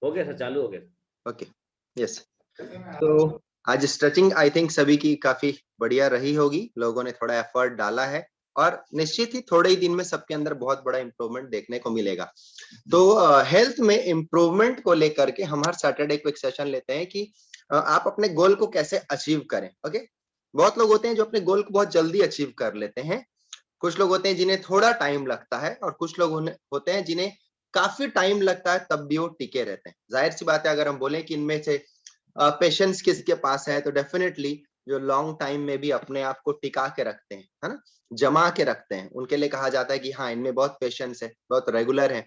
हो गया सर, चालू हो गया। Okay, yes. तो आज स्ट्रेचिंग आई थिंक सभी की काफी बढ़िया रही होगी, लोगों ने थोड़ा एफर्ट डाला है और निश्चित ही थोड़े ही दिन में सबके अंदर बहुत बड़ा इंप्रूवमेंट देखने को मिलेगा। तो हेल्थ में इंप्रूवमेंट को लेकर के हम हर सैटरडे को एक सेशन लेते हैं कि आप अपने गोल को कैसे अचीव करें। ओके, बहुत लोग होते हैं जो अपने गोल को बहुत जल्दी अचीव कर लेते हैं, कुछ लोग होते हैं जिन्हें थोड़ा टाइम लगता है और कुछ लोग होते हैं जिन्हें काफी टाइम लगता है तब भी वो टिके रहते हैं। जाहिर सी बात है, अगर हम बोलें कि इनमें से पेशेंस किसके पास है, तो डेफिनेटली जो लॉन्ग टाइम में भी अपने आप को टिका के रखते हैं, है ना, जमा के रखते हैं, उनके लिए कहा जाता है कि हाँ, इनमें बहुत पेशेंस है, बहुत रेगुलर है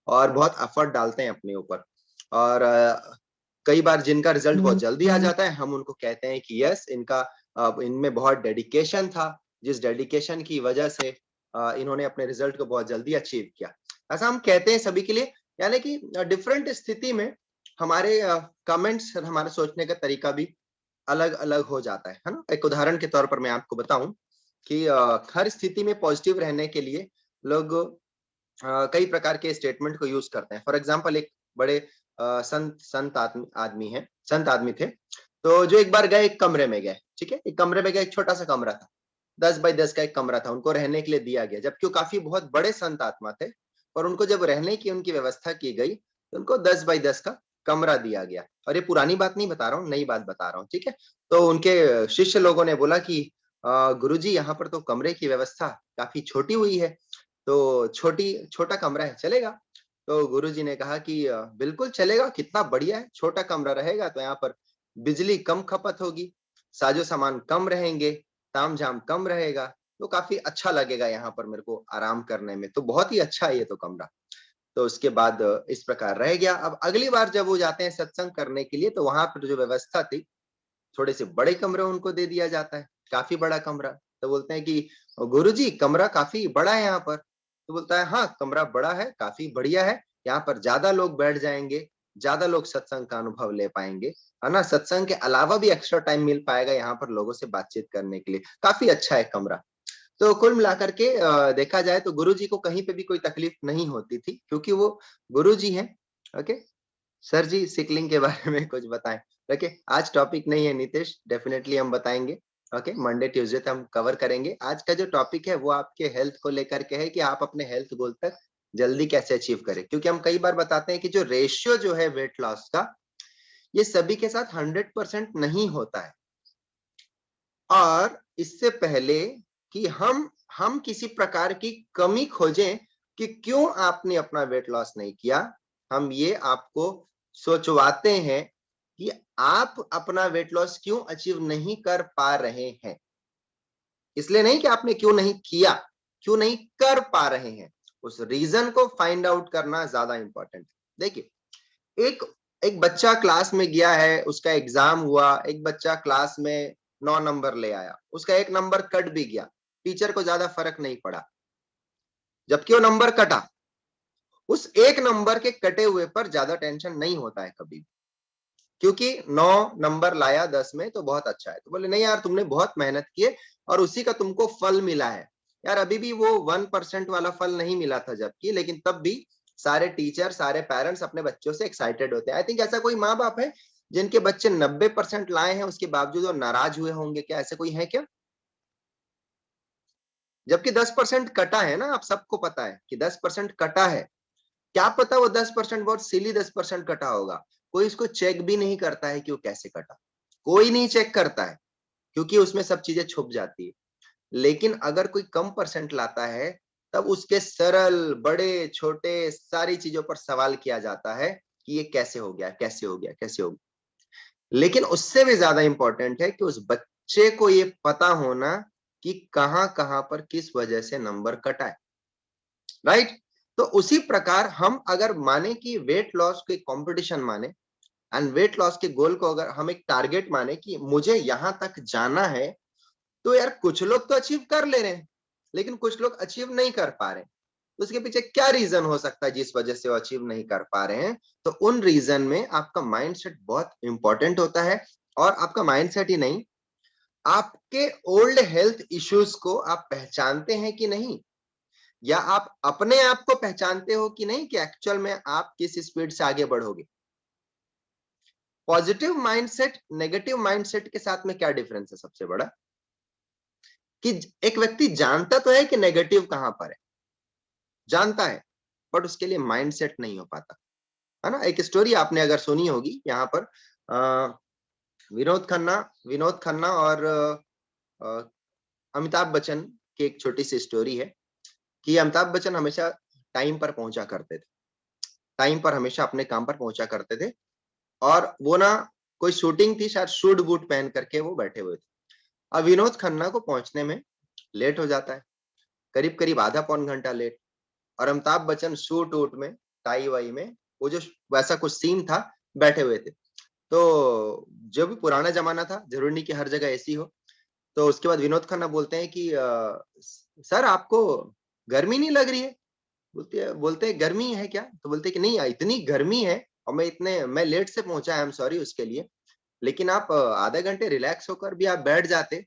और बहुत एफर्ट डालते हैं अपने ऊपर। और कई बार जिनका रिजल्ट बहुत जल्दी आ जाता है, हम उनको कहते हैं कि यस, इनका इनमें बहुत डेडिकेशन था, जिस डेडिकेशन की वजह से इन्होंने अपने रिजल्ट को बहुत जल्दी अचीव किया। ऐसा हम कहते हैं सभी के लिए, यानी कि डिफरेंट स्थिति में हमारे कमेंट्स, हमारे सोचने का तरीका भी अलग अलग हो जाता है ना। एक उदाहरण के तौर पर मैं आपको बताऊं कि हर स्थिति में पॉजिटिव रहने के लिए लोग कई प्रकार के स्टेटमेंट को यूज करते हैं। फॉर एग्जाम्पल, एक बड़े संत आदमी थे, तो जो एक बार गए एक कमरे में गए, ठीक है, एक कमरे में गए, एक छोटा सा कमरा था, 10 बाई 10 का एक कमरा था, उनको रहने के लिए दिया गया, जबकि वो काफी बहुत बड़े संत आत्मा थे, और उनको जब रहने की उनकी व्यवस्था की गई तो उनको 10 बाई 10 का कमरा दिया गया। और ये पुरानी बात नहीं बता रहा हूँ, नई बात बता रहा हूँ, ठीक है। तो उनके शिष्य लोगों ने बोला कि गुरुजी, यहाँ पर तो कमरे की व्यवस्था काफी छोटी हुई है, तो छोटा कमरा है, चलेगा? तो गुरुजी ने कहा कि बिल्कुल चलेगा, कितना बढ़िया है, छोटा कमरा रहेगा तो यहाँ पर बिजली कम खपत होगी, साजो सामान कम रहेंगे, तामझाम कम रहेगा, तो काफी अच्छा लगेगा यहाँ पर मेरे को आराम करने में, तो बहुत ही अच्छा है ये तो कमरा। तो उसके बाद इस प्रकार रह गया। अब अगली बार जब वो जाते हैं सत्संग करने के लिए, तो वहां पर जो व्यवस्था थी, थोड़े से बड़े कमरे उनको दे दिया जाता है, काफी बड़ा कमरा। तो बोलते हैं कि गुरुजी, कमरा काफी बड़ा है यहाँ पर। तो बोलता है, हाँ, कमरा बड़ा है, काफी बढ़िया है, यहाँ पर ज्यादा लोग बैठ जाएंगे, ज्यादा लोग सत्संग का अनुभव ले पाएंगे, है ना, सत्संग के अलावा भी एक्स्ट्रा टाइम मिल पाएगा यहाँ पर लोगों से बातचीत करने के लिए, काफी अच्छा है कमरा। तो कुल मिलाकर के देखा जाए तो गुरुजी को कहीं पे भी कोई तकलीफ नहीं होती थी, क्योंकि वो गुरुजी हैं। ओके सर जी, सिकलिंग के बारे में कुछ बताएं। ओके, आज टॉपिक नहीं है नीतीश, डेफिनेटली हम बताएंगे। ओके, मंडे ट्यूसडे तक हम कवर करेंगे। आज का जो टॉपिक है वो आपके हेल्थ को लेकर के है कि आप अपने हेल्थ गोल तक जल्दी कैसे अचीव करें, क्योंकि हम कई बार बताते हैं कि जो रेशियो जो है वेट लॉस का, ये सभी के साथ 100% नहीं होता है। और इससे पहले कि हम किसी प्रकार की कमी खोजें कि क्यों आपने अपना वेट लॉस नहीं किया, हम ये आपको सोचवाते हैं कि आप अपना वेट लॉस क्यों अचीव नहीं कर पा रहे हैं। इसलिए नहीं कि आपने क्यों नहीं किया, क्यों नहीं कर पा रहे हैं, उस रीजन को फाइंड आउट करना ज्यादा इंपॉर्टेंट है। देखिए, एक एक बच्चा क्लास में गया है, उसका एग्जाम हुआ, एक बच्चा क्लास में 9 नंबर ले आया, उसका 1 नंबर कट भी गया, टीचर को ज्यादा फर्क नहीं पड़ा, जबकि वो नंबर कटा। उस 1 नंबर के कटे हुए पर ज्यादा टेंशन नहीं होता है कभी, क्योंकि 9 नंबर लाया 10 में तो बहुत अच्छा है। तो बोले, नहीं यार, तुमने बहुत मेहनत की है और उसी का तुमको फल मिला है। यार, अभी भी वो 1% वाला फल नहीं मिला था जबकि, लेकिन तब भी सारे टीचर, सारे पेरेंट्स अपने बच्चों से एक्साइटेड होते हैं। आई थिंक ऐसा कोई माँ बाप है जिनके बच्चे 90% लाए हैं, उसके बावजूद वो नाराज हुए होंगे? क्या ऐसे कोई है क्या? जबकि 10% कटा है ना, आप सबको पता है कि 10% कटा है। क्या पता वो 10% बहुत सिली 10% कटा होगा, कोई इसको चेक भी नहीं करता है कि वो कैसे कटा, कोई नहीं चेक करता है, क्योंकि उसमें सब चीजें छुप जाती है। लेकिन अगर कोई कम परसेंट लाता है, तब उसके सरल, बड़े, छोटे सारी चीजों पर सवाल किया जाता है कि ये कैसे हो गया, कैसे हो गया, कैसे हो गया। लेकिन उससे भी ज्यादा इंपॉर्टेंट है कि उस बच्चे को ये पता होना कि कहां कहां पर किस वजह से नंबर कटा है, राइट। तो उसी प्रकार हम अगर माने कि वेट लॉस के कंपटीशन माने, एंड वेट लॉस के गोल को अगर हम एक टारगेट माने कि मुझे यहां तक जाना है, तो यार कुछ लोग तो अचीव कर ले रहे हैं, लेकिन कुछ लोग अचीव नहीं कर पा रहे। तो उसके पीछे क्या रीजन हो सकता है जिस वजह से वो अचीव नहीं कर पा रहे हैं? तो उन रीजन में आपका माइंडसेट बहुत इंपॉर्टेंट होता है। और आपका माइंडसेट ही नहीं, आपके ओल्ड हेल्थ इश्यूज को आप पहचानते हैं कि नहीं, या आप अपने आप को पहचानते हो कि नहीं कि एक्चुअल में आप किस स्पीड से आगे बढ़ोगे। पॉजिटिव माइंडसेट नेगेटिव माइंडसेट के साथ में क्या डिफरेंस है सबसे बड़ा, कि एक व्यक्ति जानता तो है कि नेगेटिव कहां पर है, जानता है, बट उसके लिए माइंडसेट नहीं हो पाता, है ना। एक स्टोरी आपने अगर सुनी होगी यहाँ पर, विनोद खन्ना और अमिताभ बच्चन की एक छोटी सी स्टोरी है कि अमिताभ बच्चन हमेशा टाइम पर पहुंचा करते थे, टाइम पर हमेशा अपने काम पर पहुंचा करते थे, और वो ना कोई शूटिंग थी, शायद सूट बूट पहन करके वो बैठे हुए थे। अब विनोद खन्ना को पहुंचने में लेट हो जाता है, करीब करीब आधा पौन घंटा लेट, और अमिताभ बच्चन सूट वूट में, टाई वाई में, वो जो वैसा कुछ सीन था, बैठे हुए थे। तो जो भी पुराना जमाना था, जरूरी नहीं कि हर जगह ऐसी हो। तो उसके बाद विनोद खन्ना बोलते हैं कि सर आपको गर्मी नहीं लग रही है? बोलते हैं गर्मी है क्या? तो बोलते हैं कि नहीं, इतनी गर्मी है और मैं लेट से पहुंचा, आई एम सॉरी उसके लिए, लेकिन आप आधे घंटे रिलैक्स होकर भी आप बैठ जाते।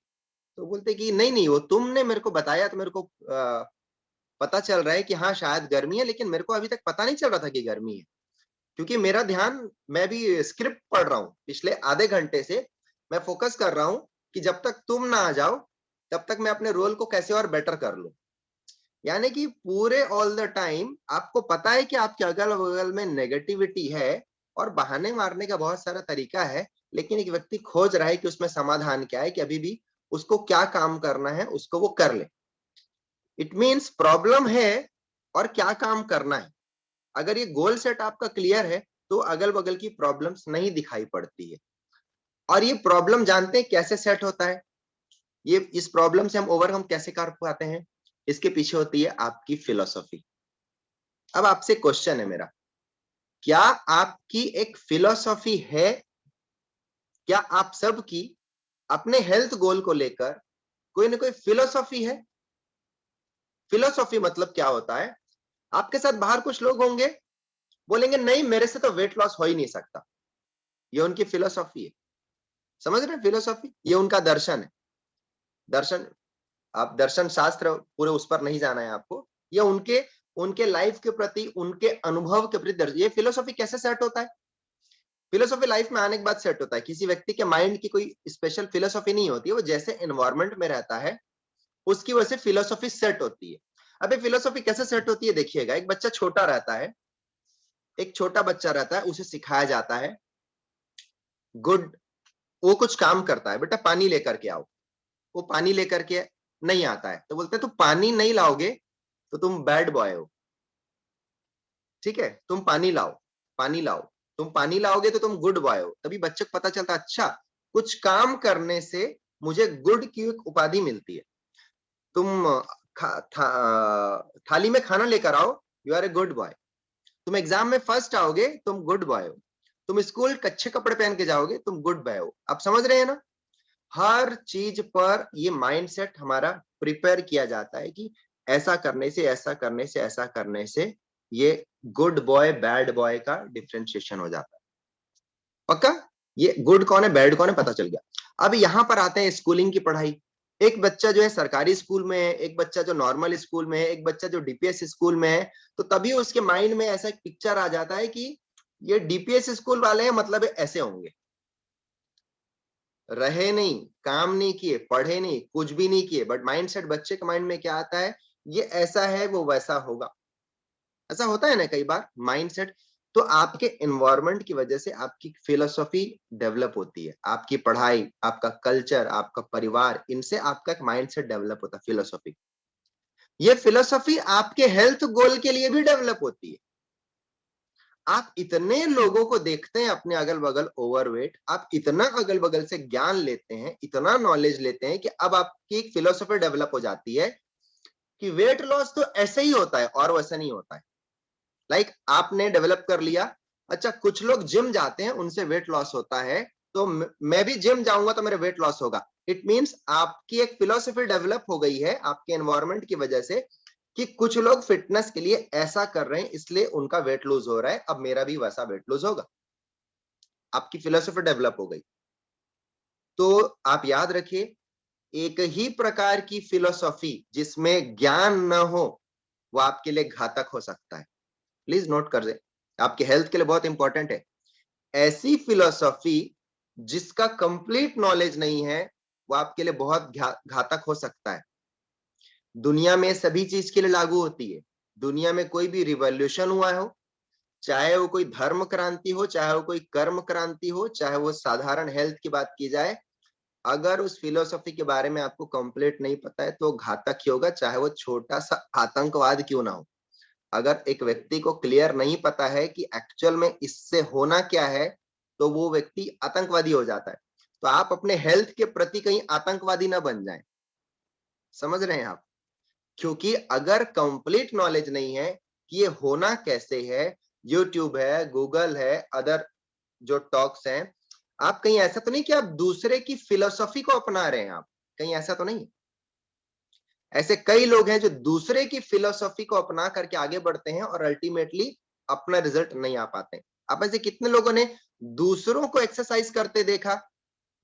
तो बोलते कि नहीं नहीं, वो तुमने मेरे को बताया तो मेरे को पता चल रहा है कि हाँ शायद गर्मी है, लेकिन मेरे को अभी तक पता नहीं चल रहा था कि गर्मी है, क्योंकि मेरा ध्यान, मैं भी स्क्रिप्ट पढ़ रहा हूँ पिछले आधे घंटे से, मैं फोकस कर रहा हूँ कि जब तक तुम ना आ जाओ तब तक मैं अपने रोल को कैसे और बेटर कर लूं। यानी कि पूरे ऑल द टाइम आपको पता है कि आपके अगल बगल में नेगेटिविटी है और बहाने मारने का बहुत सारा तरीका है, लेकिन एक व्यक्ति खोज रहा है कि उसमें समाधान क्या है, कि अभी भी उसको क्या काम करना है, उसको वो कर ले। इट मीन्स प्रॉब्लम है और क्या काम करना है। अगर ये गोल सेट आपका क्लियर है तो अगल बगल की प्रॉब्लम्स नहीं दिखाई पड़ती है। और ये प्रॉब्लम जानते हैं कैसे सेट होता है, ये इस प्रॉब्लम से हम ओवरकम कैसे कर पाते हैं, इसके पीछे होती है आपकी फिलोसॉफी। अब आपसे क्वेश्चन है मेरा, क्या आपकी एक फिलोसॉफी है? क्या आप सबकी अपने हेल्थ गोल को लेकर कोई ना कोई फिलोसॉफी है? फिलोसॉफी मतलब क्या होता है, आपके साथ बाहर कुछ लोग होंगे, बोलेंगे नहीं मेरे से तो वेट लॉस हो ही नहीं सकता, ये उनकी फिलोसॉफी है। समझ रहे हैं फिलोसॉफी, ये उनका दर्शन है। दर्शन, आप दर्शन शास्त्र पूरे उस पर नहीं जाना है आपको, ये उनके उनके लाइफ के प्रति, उनके अनुभव के प्रति ये फिलोसॉफी कैसे सेट होता है? फिलोसॉफी लाइफ में आने के बाद सेट होता है। किसी व्यक्ति के माइंड की कोई स्पेशल फिलोसॉफी नहीं होती है, वो जैसे एनवायरमेंट में रहता है उसकी वजह से फिलोसॉफी सेट होती है। अब ये फिलोसॉफी कैसे सेट होती है देखिएगा, एक बच्चा छोटा रहता है, एक छोटा बच्चा रहता है, उसे सिखाया जाता है गुड, वो कुछ काम करता है, बेटा पानी लेकर के आओ, वो पानी लेकर के नहीं आता है, तो बोलते हैं तुम पानी नहीं लाओगे तो तुम बैड बॉय हो, ठीक है, तुम पानी लाओ, पानी लाओ, तुम पानी लाओगे तो तुम गुड बॉय हो। तभी बच्चे को पता चलता अच्छा, कुछ काम करने से मुझे गुड की एक उपाधि मिलती है। तुम थाली में खाना लेकर आओ, you are a good boy. तुम एग्जाम में फर्स्ट आओगे, तुम गुड बॉय हो। तुम स्कूल अच्छे कपड़े पहन के जाओगे, तुम गुड बॉय हो। आप समझ रहे हैं ना? हर चीज पर ये माइंडसेट हमारा प्रिपेयर किया जाता है कि ऐसा करने से, ऐसा करने से, ऐसा करने से ये गुड बॉय बैड बॉय का डिफ्रेंशिएशन हो जाता है। पक्का? ये गुड कौन है बैड कौन है पता चल गया। अब यहां पर आते हैं स्कूलिंग की पढ़ाई। एक बच्चा जो है सरकारी स्कूल में है, एक बच्चा जो नॉर्मल स्कूल में है, एक बच्चा जो डीपीएस स्कूल में है, तो तभी उसके माइंड में ऐसा एक पिक्चर आ जाता है कि ये डीपीएस स्कूल वाले हैं, मतलब ऐसे होंगे, रहे नहीं, काम नहीं किए, पढ़े नहीं, कुछ भी नहीं किए, बट माइंडसेट बच्चे के माइंड में क्या आता है, ये ऐसा है वो वैसा होगा। ऐसा होता है ना कई बार माइंडसेट। तो आपके एनवायरनमेंट की वजह से आपकी फिलोसॉफी डेवलप होती है, आपकी पढ़ाई, आपका कल्चर, आपका परिवार, इनसे आपका एक माइंडसेट डेवलप होता है, फिलोसॉफी। ये फिलोसॉफी आपके हेल्थ गोल के लिए भी डेवलप होती है। आप इतने लोगों को देखते हैं अपने अगल बगल ओवरवेट, आप इतना अगल बगल से ज्ञान लेते हैं, इतना नॉलेज लेते हैं कि अब आपकी एक फिलोसॉफी डेवलप हो जाती है कि वेट लॉस तो ऐसे ही होता है और वैसा नहीं होता है। लाइक आपने डेवलप कर लिया, अच्छा कुछ लोग जिम जाते हैं उनसे वेट लॉस होता है, तो मैं भी जिम जाऊंगा तो मेरा वेट लॉस होगा। इट मींस आपकी एक फिलोसफी डेवलप हो गई है आपके एनवायरनमेंट की वजह से कि कुछ लोग फिटनेस के लिए ऐसा कर रहे हैं इसलिए उनका वेट लूज हो रहा है, अब मेरा भी वैसा वेट लूज होगा। आपकी फिलोसफी डेवलप हो गई। तो आप याद रखिए, एक ही प्रकार की फिलोसॉफी जिसमें ज्ञान न हो वो आपके लिए घातक हो सकता है। प्लीज नोट कर दे, आपके हेल्थ के लिए बहुत इंपॉर्टेंट है। ऐसी फिलोसॉफी जिसका कंप्लीट नॉलेज नहीं है, वो आपके लिए बहुत घातक हो सकता है। दुनिया में सभी चीज के लिए लागू होती है। दुनिया में कोई भी रिवॉल्यूशन हुआ हो, चाहे वो कोई धर्म क्रांति हो, चाहे वो कोई कर्म क्रांति हो, चाहे वो साधारण हेल्थ की बात की जाए, अगर उस फिलोसॉफी के बारे में आपको कंप्लीट नहीं पता है तो घातक ही होगा, चाहे वो छोटा सा आतंकवाद क्यों ना हो। अगर एक व्यक्ति को क्लियर नहीं पता है कि एक्चुअल में इससे होना क्या है, तो वो व्यक्ति आतंकवादी हो जाता है। तो आप अपने हेल्थ के प्रति कहीं आतंकवादी ना बन जाएं। समझ रहे हैं आप? क्योंकि अगर कंप्लीट नॉलेज नहीं है कि ये होना कैसे है, यूट्यूब है, गूगल है, अदर जो टॉक्स हैं, आप कहीं ऐसा तो नहीं कि आप दूसरे की फिलोसॉफी को अपना रहे हैं, आप कहीं ऐसा तो नहीं? ऐसे कई लोग हैं जो दूसरे की फिलोसॉफी को अपना करके आगे बढ़ते हैं और अल्टीमेटली अपना रिजल्ट नहीं आ पाते। आप ऐसे कितने लोगों ने दूसरों को एक्सरसाइज करते देखा,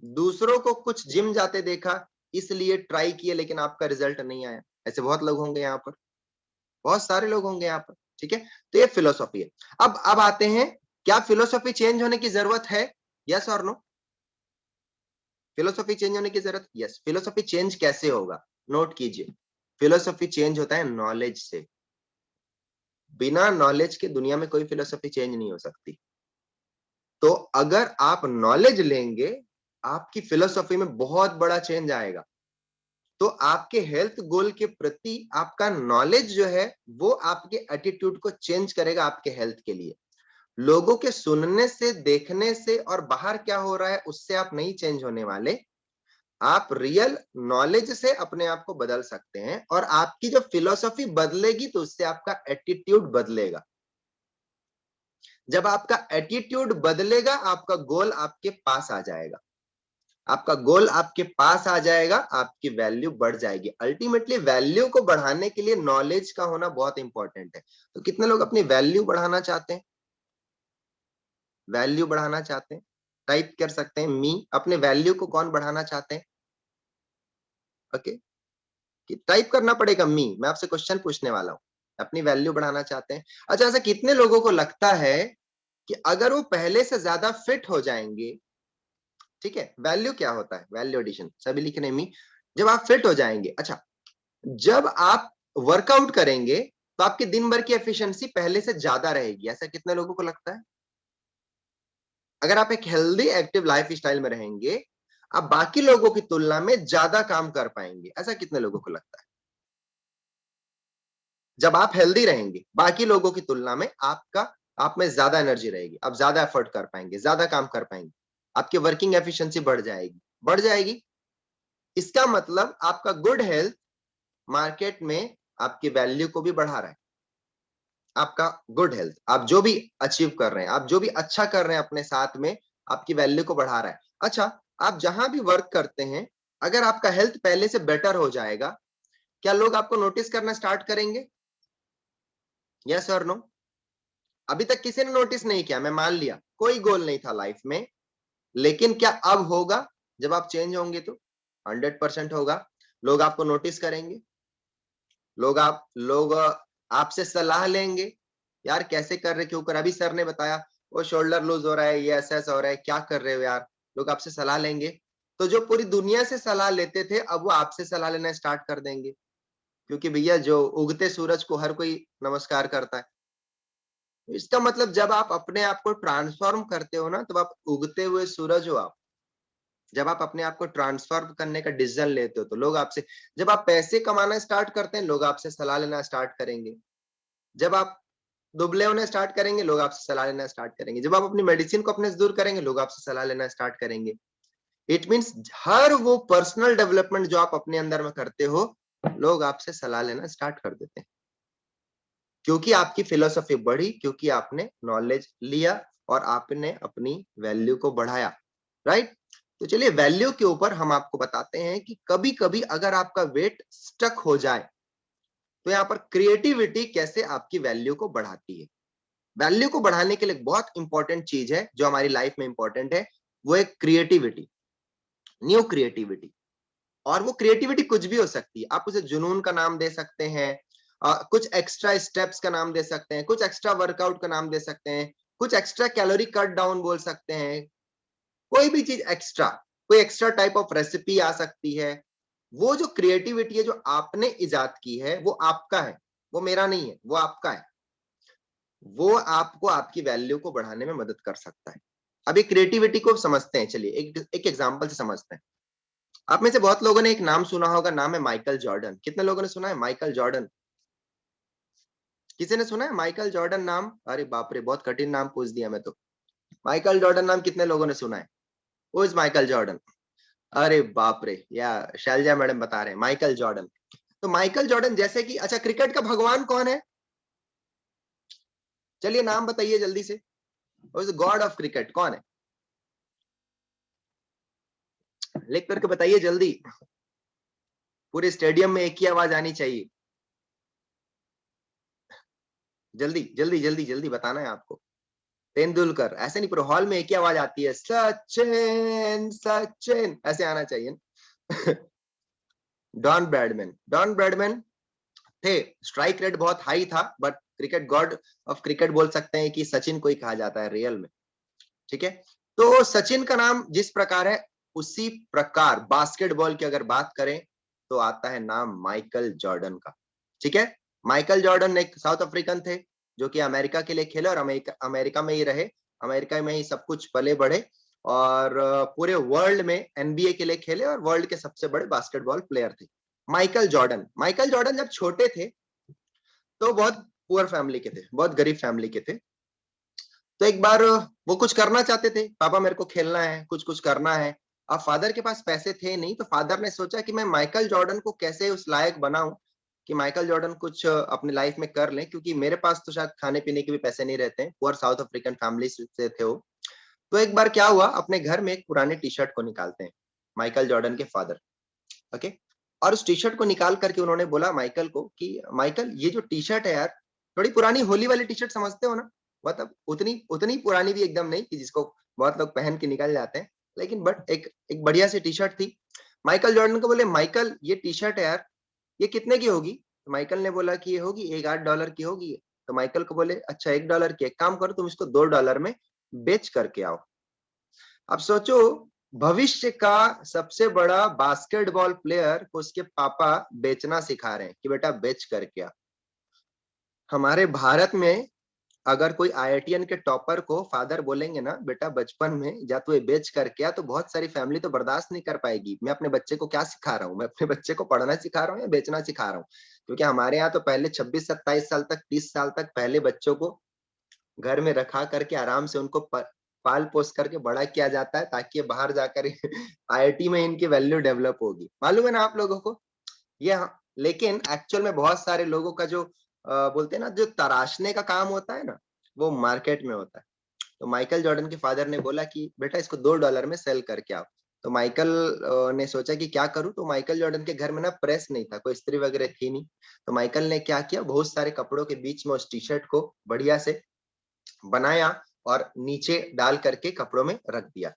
दूसरों को कुछ जिम जाते देखा, इसलिए ट्राई किए लेकिन आपका रिजल्ट नहीं आया? ऐसे बहुत लोग होंगे यहाँ पर, बहुत सारे लोग होंगे यहाँ पर। ठीक है, तो ये फिलोसॉफी है। अब आते हैं, क्या फिलोसॉफी चेंज होने की जरूरत है? यस और नो? फिलोसॉफी चेंज होने की जरूरत, यस। फिलोसॉफी चेंज कैसे होगा? नोट कीजिए, फिलोसॉफी चेंज होता है नॉलेज से। बिना नॉलेज के दुनिया में कोई फिलोसॉफी चेंज नहीं हो सकती। तो अगर आप नॉलेज लेंगे, आपकी फिलोसॉफी में बहुत बड़ा चेंज आएगा। तो आपके हेल्थ गोल के प्रति आपका नॉलेज जो है, वो आपके एटीट्यूड को चेंज करेगा आपके हेल्थ के लिए। लोगों के सुनने से, देखने से और बाहर क्या हो रहा है उससे आप नहीं चेंज होने वाले। आप रियल नॉलेज से अपने आप को बदल सकते हैं, और आपकी जो फिलोसॉफी बदलेगी तो उससे आपका एटीट्यूड बदलेगा। जब आपका एटीट्यूड बदलेगा, आपका गोल आपके पास आ जाएगा। आपका गोल आपके पास आ जाएगा, आपकी वैल्यू बढ़ जाएगी। अल्टीमेटली वैल्यू को बढ़ाने के लिए नॉलेज का होना बहुत इंपॉर्टेंट है। तो कितने लोग अपनी वैल्यू बढ़ाना चाहते हैं? वैल्यू बढ़ाना चाहते हैं? टाइप कर सकते हैं मी। अपने वैल्यू को कौन बढ़ाना चाहते हैं? ओके, कि टाइप करना पड़ेगा मी। मैं आपसे क्वेश्चन पूछने वाला हूं, अपनी वैल्यू बढ़ाना चाहते हैं? अच्छा, ऐसा कितने लोगों को लगता है कि अगर वो पहले से ज्यादा फिट हो जाएंगे, ठीक है, वैल्यू क्या होता है? वैल्यू एडिशन, सभी लिख रहे हैं मी। जब आप फिट हो जाएंगे, अच्छा, जब आप वर्कआउट करेंगे तो आपके दिन भर की एफिशिएंसी पहले से ज्यादा रहेगी। ऐसा कितने लोगों को लगता है? अगर आप एक हेल्दी एक्टिव लाइफ स्टाइल में रहेंगे, आप बाकी लोगों की तुलना में ज्यादा काम कर पाएंगे। ऐसा कितने लोगों को लगता है? जब आप हेल्दी रहेंगे, बाकी लोगों की तुलना में आप में ज्यादा एनर्जी रहेगी, आप ज्यादा एफर्ट कर पाएंगे, ज्यादा काम कर पाएंगे, आपकी वर्किंग एफिशिएंसी बढ़ जाएगी। बढ़ जाएगी, इसका मतलब आपका गुड हेल्थ मार्केट में आपकी वैल्यू को भी बढ़ा रहा है। आपका गुड हेल्थ, आप जो भी अचीव कर रहे हैं, आप जो भी अच्छा कर रहे हैं अपने साथ में, आपकी वैल्यू को बढ़ा रहा है। अच्छा, आप जहां भी वर्क करते हैं, अगर आपका हेल्थ पहले से बेटर हो जाएगा, क्या लोग आपको नोटिस करना स्टार्ट करेंगे? यस और नो? अभी तक किसी ने नोटिस नहीं किया, मैं मान लिया कोई गोल नहीं था लाइफ में, लेकिन क्या अब होगा? जब आप चेंज होंगे तो 100% होगा। लोग आपको नोटिस करेंगे, लोग आपसे सलाह लेंगे, यार कैसे कर रहे, क्यों कर? अभी सर ने बताया वो शोल्डर लूज हो रहा है, ये ऐसा ऐसा हो रहा है, क्या कर रहे हो यार? लोग आपसे सलाह लेंगे। तो जो पूरी दुनिया से सलाह लेते थे, अब वो आपसे सलाह लेना स्टार्ट कर देंगे, क्योंकि भैया जो उगते सूरज को हर कोई नमस्कार करता है। इसका मतलब जब आप अपने आप को ट्रांसफॉर्म करते हो ना, तब आप उगते हुए सूरज हो आप। जब आप अपने आप को ट्रांसफॉर्म करने का डिसीजन लेते हो तो लोग आपसे, जब आप पैसे कमाना स्टार्ट करते हैं, लोग आपसे सलाह लेना स्टार्ट करेंगे। जब आप दुबले होने स्टार्ट करेंगे, लोग आपसे सलाह लेना स्टार्ट करेंगे। जब आप अपनी मेडिसिन को अपने से दूर करेंगे, लोग आपसे सलाह लेना स्टार्ट करेंगे। इट मीन्स हर वो पर्सनल डेवलपमेंट जो आप अपने अंदर में करते हो, लोग आपसे सलाह लेना स्टार्ट कर देते हैं, क्योंकि आपकी फिलोसॉफी बढ़ी, क्योंकि आपने नॉलेज लिया और आपने अपनी वैल्यू को बढ़ाया। राइट? तो चलिए, वैल्यू के ऊपर हम आपको बताते हैं कि कभी कभी अगर आपका वेट स्टक हो जाए, तो यहाँ पर क्रिएटिविटी कैसे आपकी वैल्यू को बढ़ाती है। वैल्यू को बढ़ाने के लिए बहुत इंपॉर्टेंट चीज है जो हमारी लाइफ में इंपॉर्टेंट है, वो है क्रिएटिविटी, न्यू क्रिएटिविटी। और वो क्रिएटिविटी कुछ भी हो सकती है। आप उसे जुनून का नाम दे सकते हैं, कुछ एक्स्ट्रा स्टेप्स का नाम दे सकते हैं, कुछ एक्स्ट्रा वर्कआउट का नाम दे सकते हैं, कुछ एक्स्ट्रा कैलोरी कट डाउन बोल सकते हैं, कोई भी चीज एक्स्ट्रा, कोई एक्स्ट्रा टाइप ऑफ रेसिपी आ सकती है। वो जो क्रिएटिविटी है जो आपने इजाद की है वो आपका है, वो मेरा नहीं है, वो आपका है। वो आपको आपकी वैल्यू को बढ़ाने में मदद कर सकता है। अभी क्रिएटिविटी को समझते हैं, चलिए एक एग्जांपल से समझते हैं। आप में से बहुत लोगों ने एक नाम सुना होगा, नाम है माइकल जॉर्डन। कितने लोगों ने सुना है माइकल जॉर्डन? किसी ने सुना है माइकल जॉर्डन नाम? अरे बाप रे, बहुत कठिन नाम पूछ दिया मैं तो। माइकल जॉर्डन नाम कितने लोगों ने सुना है? वो इज माइकल जॉर्डन। अरे बाप रे, या शैलजा मैडम बता रहे हैं माइकल जॉर्डन। तो माइकल जॉर्डन जैसे कि, अच्छा क्रिकेट का भगवान कौन है? चलिए नाम बताइए जल्दी से, गॉड ऑफ क्रिकेट कौन है? लिख करके बताइए जल्दी, पूरे स्टेडियम में एक ही आवाज आनी चाहिए। जल्दी जल्दी जल्दी जल्दी बताना है आपको। तेंदुलकर, ऐसे नहीं, पूरे हॉल में एक ही आवाज आती है, सचिन सचिन, ऐसे आना चाहिए ना। डॉन ब्रैडमैन, डॉन ब्रैडमैन थे, स्ट्राइक रेट बहुत हाई था, but cricket God of cricket बोल सकते हैं कि सचिन को ही कहा जाता है रियल में। ठीक है, तो सचिन का नाम जिस प्रकार है उसी प्रकार बास्केटबॉल की अगर बात करें तो आता है नाम माइकल जॉर्डन का। ठीक है, माइकल जॉर्डन एक साउथ अफ्रीकन थे जो कि अमेरिका के लिए खेले और अमेरिका में ही रहे, अमेरिका में ही सब कुछ पले बढ़े, और पूरे वर्ल्ड में एनबीए के लिए खेले और वर्ल्ड के सबसे बड़े बास्केटबॉल प्लेयर थे माइकल जॉर्डन। माइकल जॉर्डन जब छोटे थे तो बहुत पुअर फैमिली के थे, बहुत गरीब फैमिली के थे। तो एक बार वो कुछ करना चाहते थे, पापा मेरे को खेलना है, कुछ कुछ करना है। अब फादर के पास पैसे थे नहीं, तो फादर ने सोचा कि मैं माइकल जॉर्डन को कैसे उस लायक बनाऊं कि माइकल जॉर्डन कुछ अपनी लाइफ में कर लें, क्योंकि मेरे पास तो शायद खाने पीने के भी पैसे नहीं रहते हैं, पुअर साउथ अफ्रीकन फैमिली से थे वो। तो एक बार क्या हुआ, अपने घर में एक पुराने टी शर्ट को निकालते हैं माइकल जॉर्डन के फादर। ओके, और उस टी शर्ट को निकाल करके उन्होंने बोला माइकल को कि माइकल ये जो टी शर्ट है यार, थोड़ी पुरानी होली वाली टी शर्ट समझते हो ना, मतलब उतनी उतनी पुरानी भी एकदम नहीं कि जिसको बहुत लोग पहन के निकल जाते हैं, लेकिन बट एक एक बढ़िया सी टी शर्ट थी। माइकल जॉर्डन को बोले माइकल ये टी शर्ट है यार, ये कितने की होगी? तो माइकल ने बोला कि ये होगी एक $8 की होगी। तो माइकल को बोले अच्छा $1 की, एक काम करो तुम इसको $2 में बेच करके आओ। अब सोचो, भविष्य का सबसे बड़ा बास्केटबॉल प्लेयर को उसके पापा बेचना सिखा रहे हैं कि बेटा बेच करके आ। हमारे भारत में अगर कोई आईआईटीएन के टॉपर को फादर बोलेंगे ना बेटा बचपन में जा तू ये बेच करके आ, तो बहुत सारी फैमिली तो बर्दाश्त नहीं कर पाएगी। मैं अपने बच्चे को क्या सिखा रहा हूँ? मैं अपने बच्चे को पढ़ना सिखा रहा हूँ या बेचना सिखा रहा हूँ? क्योंकि हमारे यहाँ तो पहले 26-27 साल तक, 30 साल तक पहले बच्चों को घर में रखा करके आराम से उनको पाल पोस करके बड़ा किया जाता है, ताकि ये बाहर जाकर आईआईटी में इनकी वैल्यू डेवलप होगी। मालूम है ना आप लोगों को ये? लेकिन एक्चुअल में बहुत सारे लोगों का जो बोलते हैं ना, जो तराशने का काम होता है ना, वो मार्केट में होता है। तो माइकल जॉर्डन के फादर ने बोला कि बेटा इसको $2 में सेल करके आओ। तो माइकल ने सोचा कि क्या करूं, तो माइकल जॉर्डन के घर में ना प्रेस नहीं था, कोई इस्त्री वगैरह थी नहीं। तो माइकल ने क्या किया, बहुत सारे कपड़ों के बीच में उस टी शर्ट को बढ़िया से बनाया और नीचे डाल करके कपड़ों में रख दिया।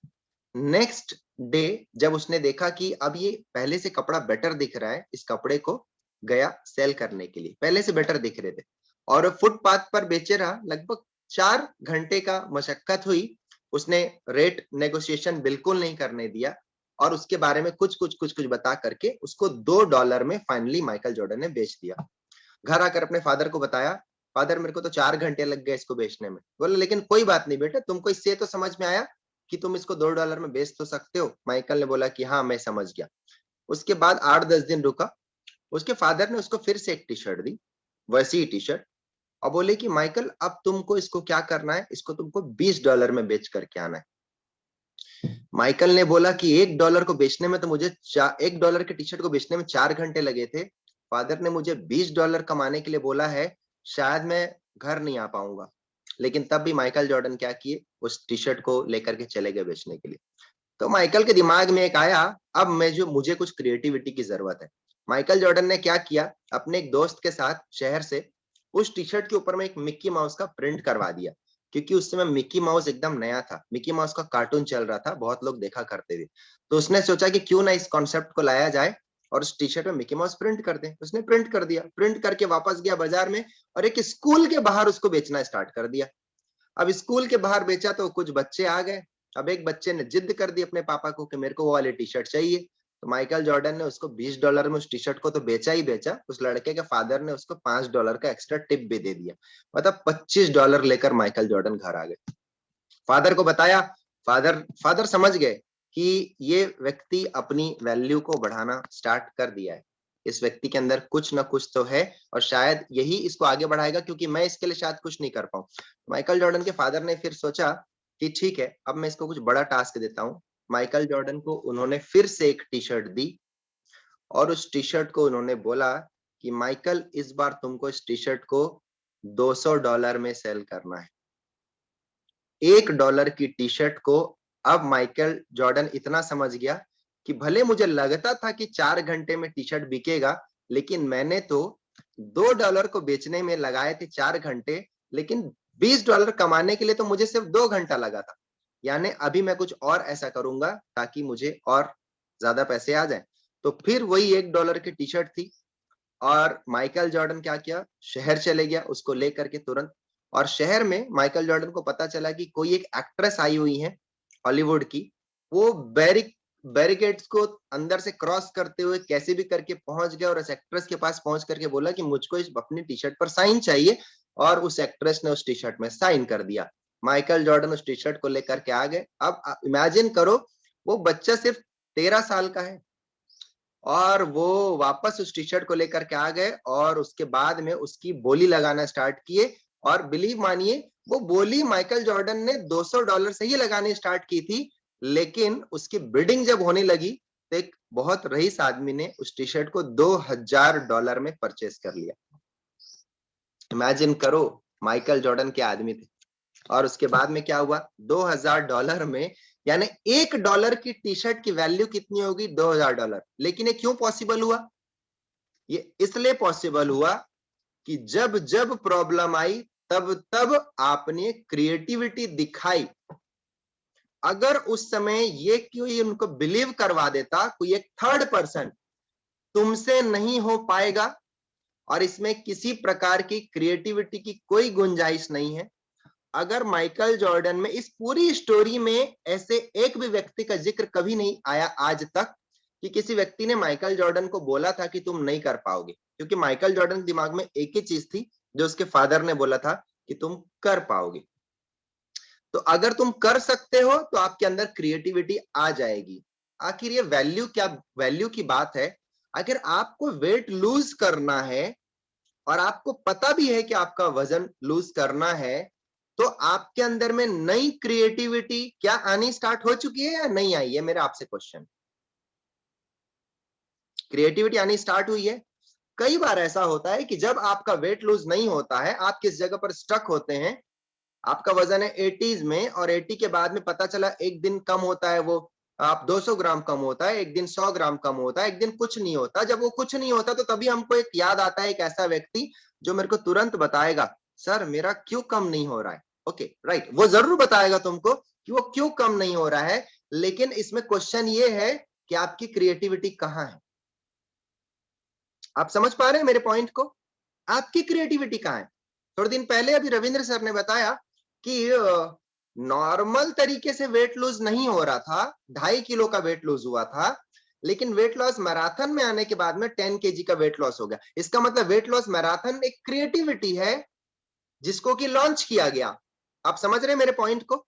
नेक्स्ट डे जब उसने देखा कि अब ये पहले से कपड़ा बेटर दिख रहा है, इस कपड़े को गया सेल करने के लिए, पहले से बेटर दिख रहे थे, और फुटपाथ पर बेचे रहा। लगभग 4 घंटे का मशक्कत हुई, उसने रेट नेगोशिएशन बिल्कुल नहीं करने दिया, और उसके बारे में कुछ कुछ बता करके उसको $2 में फाइनली माइकल जॉर्डन ने बेच दिया। घर आकर अपने फादर को बताया, फादर मेरे को तो 4 घंटे लग गए इसको बेचने में। बोले लेकिन कोई बात नहीं बेटा, तुमको इससे तो समझ में आया कि तुम इसको $2 में बेच तो सकते हो? माइकल ने बोला कि हाँ मैं समझ गया। उसके बाद 8-10 दिन रुका, उसके फादर ने उसको फिर से एक टी शर्ट दी, वैसी ही टी शर्ट, और बोले कि माइकल अब तुमको इसको क्या करना है, इसको तुमको $20 में बेच करके आना है। माइकल ने बोला कि $1 को बेचने में तो मुझे $1 के टी शर्ट को बेचने में 4 घंटे लगे थे, फादर ने मुझे $20 कमाने के लिए बोला है, शायद मैं घर नहीं आ पाऊंगा। लेकिन तब भी माइकल जॉर्डन क्या किए, उस टी शर्ट को लेकर के चले गए बेचने के लिए। तो माइकल के दिमाग में एक आया, अब मैं जो मुझे कुछ क्रिएटिविटी की जरूरत है। माइकल जॉर्डन ने क्या किया, अपने एक दोस्त के साथ शहर से उस टी शर्ट के ऊपर में एक मिक्की माउस का प्रिंट करवा दिया, क्योंकि उस समय मिक्की माउस एकदम नया था, मिक्की माउस का कार्टून चल रहा था, बहुत लोग देखा करते थे। तो उसने सोचा कि क्यों ना इस कॉन्सेप्ट को लाया जाए और उस टी शर्ट में मिक्की माउस प्रिंट कर दें। उसने प्रिंट कर दिया, प्रिंट करके वापस गया बाजार में और एक स्कूल के बाहर उसको बेचना स्टार्ट कर दिया। अब स्कूल के बाहर बेचा तो कुछ बच्चे आ गए। अब एक बच्चे ने जिद कर दी अपने पापा को कि मेरे को वो वाली टी शर्ट चाहिए। तो माइकल जॉर्डन ने उसको $20 में उस टी शर्ट को तो बेचा ही बेचा, उस लड़के के फादर ने उसको $5 का एक्स्ट्रा टिप भी दे दिया। मतलब $25 लेकर माइकल जॉर्डन घर आ गए। फादर को बताया। फादर फादर समझ गए कि ये व्यक्ति अपनी वैल्यू को बढ़ाना स्टार्ट कर दिया है, इस व्यक्ति के अंदर कुछ ना कुछ तो है और शायद यही इसको आगे बढ़ाएगा, क्योंकि मैं इसके लिए शायद कुछ नहीं कर पाऊं। माइकल जॉर्डन के फादर ने फिर सोचा कि ठीक है, अब मैं इसको कुछ बड़ा टास्क देता हूं। माइकल जॉर्डन को उन्होंने फिर से एक टी शर्ट दी और उस टी शर्ट को उन्होंने बोला कि माइकल, इस बार तुमको इस टी शर्ट को $200 में सेल करना है। $1 की टी शर्ट को अब माइकल जॉर्डन इतना समझ गया कि भले मुझे लगता था कि 4 घंटे में टी शर्ट बिकेगा, लेकिन मैंने तो $2 को बेचने में लगाए थे 4 घंटे, लेकिन $20 कमाने के लिए तो मुझे सिर्फ 2 घंटा लगा था। यानी अभी मैं कुछ और ऐसा करूंगा ताकि मुझे और ज्यादा पैसे आ जाए। तो फिर वही $1 की टी शर्ट थी और माइकल जॉर्डन क्या किया, शहर चले गया उसको लेकर के तुरंत। और शहर में माइकल जॉर्डन को पता चला कि कोई एक एक्ट्रेस आई हुई है हॉलीवुड की। वो बैरिकेड्स को अंदर से क्रॉस करते हुए कैसे भी करके पहुंच गया और उस एक्ट्रेस के पास पहुंच करके बोला कि मुझको इस अपनी टी शर्ट पर साइन चाहिए, और उस एक्ट्रेस ने उस टी शर्ट में साइन कर दिया। माइकल जॉर्डन उस टी शर्ट को लेकर के आ गए। अब इमेजिन करो, वो बच्चा सिर्फ 13 साल का है और वो वापस उस टी शर्ट को लेकर के आ गए और उसके बाद में उसकी बोली लगाना स्टार्ट किए। और बिलीव मानिए, वो बोली माइकल जॉर्डन ने $200 से ही लगानी स्टार्ट की थी, लेकिन उसकी बिडिंग जब होने लगी तो एक बहुत रईस आदमी ने उस टी शर्ट को $2000 में परचेस कर लिया। इमेजिन करो, माइकल जॉर्डन के आदमी थे। और उसके बाद में क्या हुआ, $2000 में, यानी $1 की टी शर्ट की वैल्यू कितनी होगी, $2000। लेकिन ये क्यों पॉसिबल हुआ, ये इसलिए पॉसिबल हुआ कि जब जब प्रॉब्लम आई तब तब आपने क्रिएटिविटी दिखाई। अगर उस समय ये कोई उनको बिलीव करवा देता, कोई एक थर्ड पर्सन, तुमसे नहीं हो पाएगा और इसमें किसी प्रकार की क्रिएटिविटी की कोई गुंजाइश नहीं है। अगर माइकल जॉर्डन में इस पूरी स्टोरी में ऐसे एक भी व्यक्ति का जिक्र कभी नहीं आया आज तक कि किसी व्यक्ति ने माइकल जॉर्डन को बोला था कि तुम नहीं कर पाओगे, क्योंकि माइकल जॉर्डन के दिमाग में एक ही चीज थी जो उसके फादर ने बोला था कि तुम कर पाओगे। तो अगर तुम कर सकते हो तो आपके अंदर क्रिएटिविटी आ जाएगी। आखिर ये वैल्यू की बात है। अगर आपको वेट लूज करना है और आपको पता भी है कि आपका वजन लूज करना है, तो आपके अंदर में नई क्रिएटिविटी क्या आनी स्टार्ट हो चुकी है या नहीं आई है, मेरा आपसे क्वेश्चन। क्रिएटिविटी आनी स्टार्ट हुई है। कई बार ऐसा होता है कि जब आपका वेट लूज नहीं होता है, आप किस जगह पर स्टक होते हैं, आपका वजन है 80s में और 80 के बाद में पता चला एक दिन कम होता है, वो आप 200 ग्राम कम होता है, एक दिन 100 ग्राम कम होता है, एक दिन कुछ नहीं होता। जब वो कुछ नहीं होता तो तभी हमको एक याद आता है, एक ऐसा व्यक्ति जो मेरे को तुरंत बताएगा, सर मेरा क्यों कम नहीं हो रहा है। ओके राइट, वो जरूर बताएगा तुमको कि वो क्यों कम नहीं हो रहा है, लेकिन इसमें क्वेश्चन ये है कि आपकी क्रिएटिविटी कहाँ है। आप समझ पा रहे हैं मेरे पॉइंट को, आपकी क्रिएटिविटी कहाँ है। थोड़े दिन पहले अभी रविंद्र सर ने बताया कि नॉर्मल तरीके से वेट लूज नहीं हो रहा था, 2.5 किलो का वेट लूज हुआ था, लेकिन वेट लॉस मैराथन में आने के बाद में 10 केजी का वेट लॉस हो गया। इसका मतलब वेट लॉस मैराथन एक क्रिएटिविटी है जिसको कि लॉन्च किया गया। आप समझ रहे हैं मेरे पॉइंट को।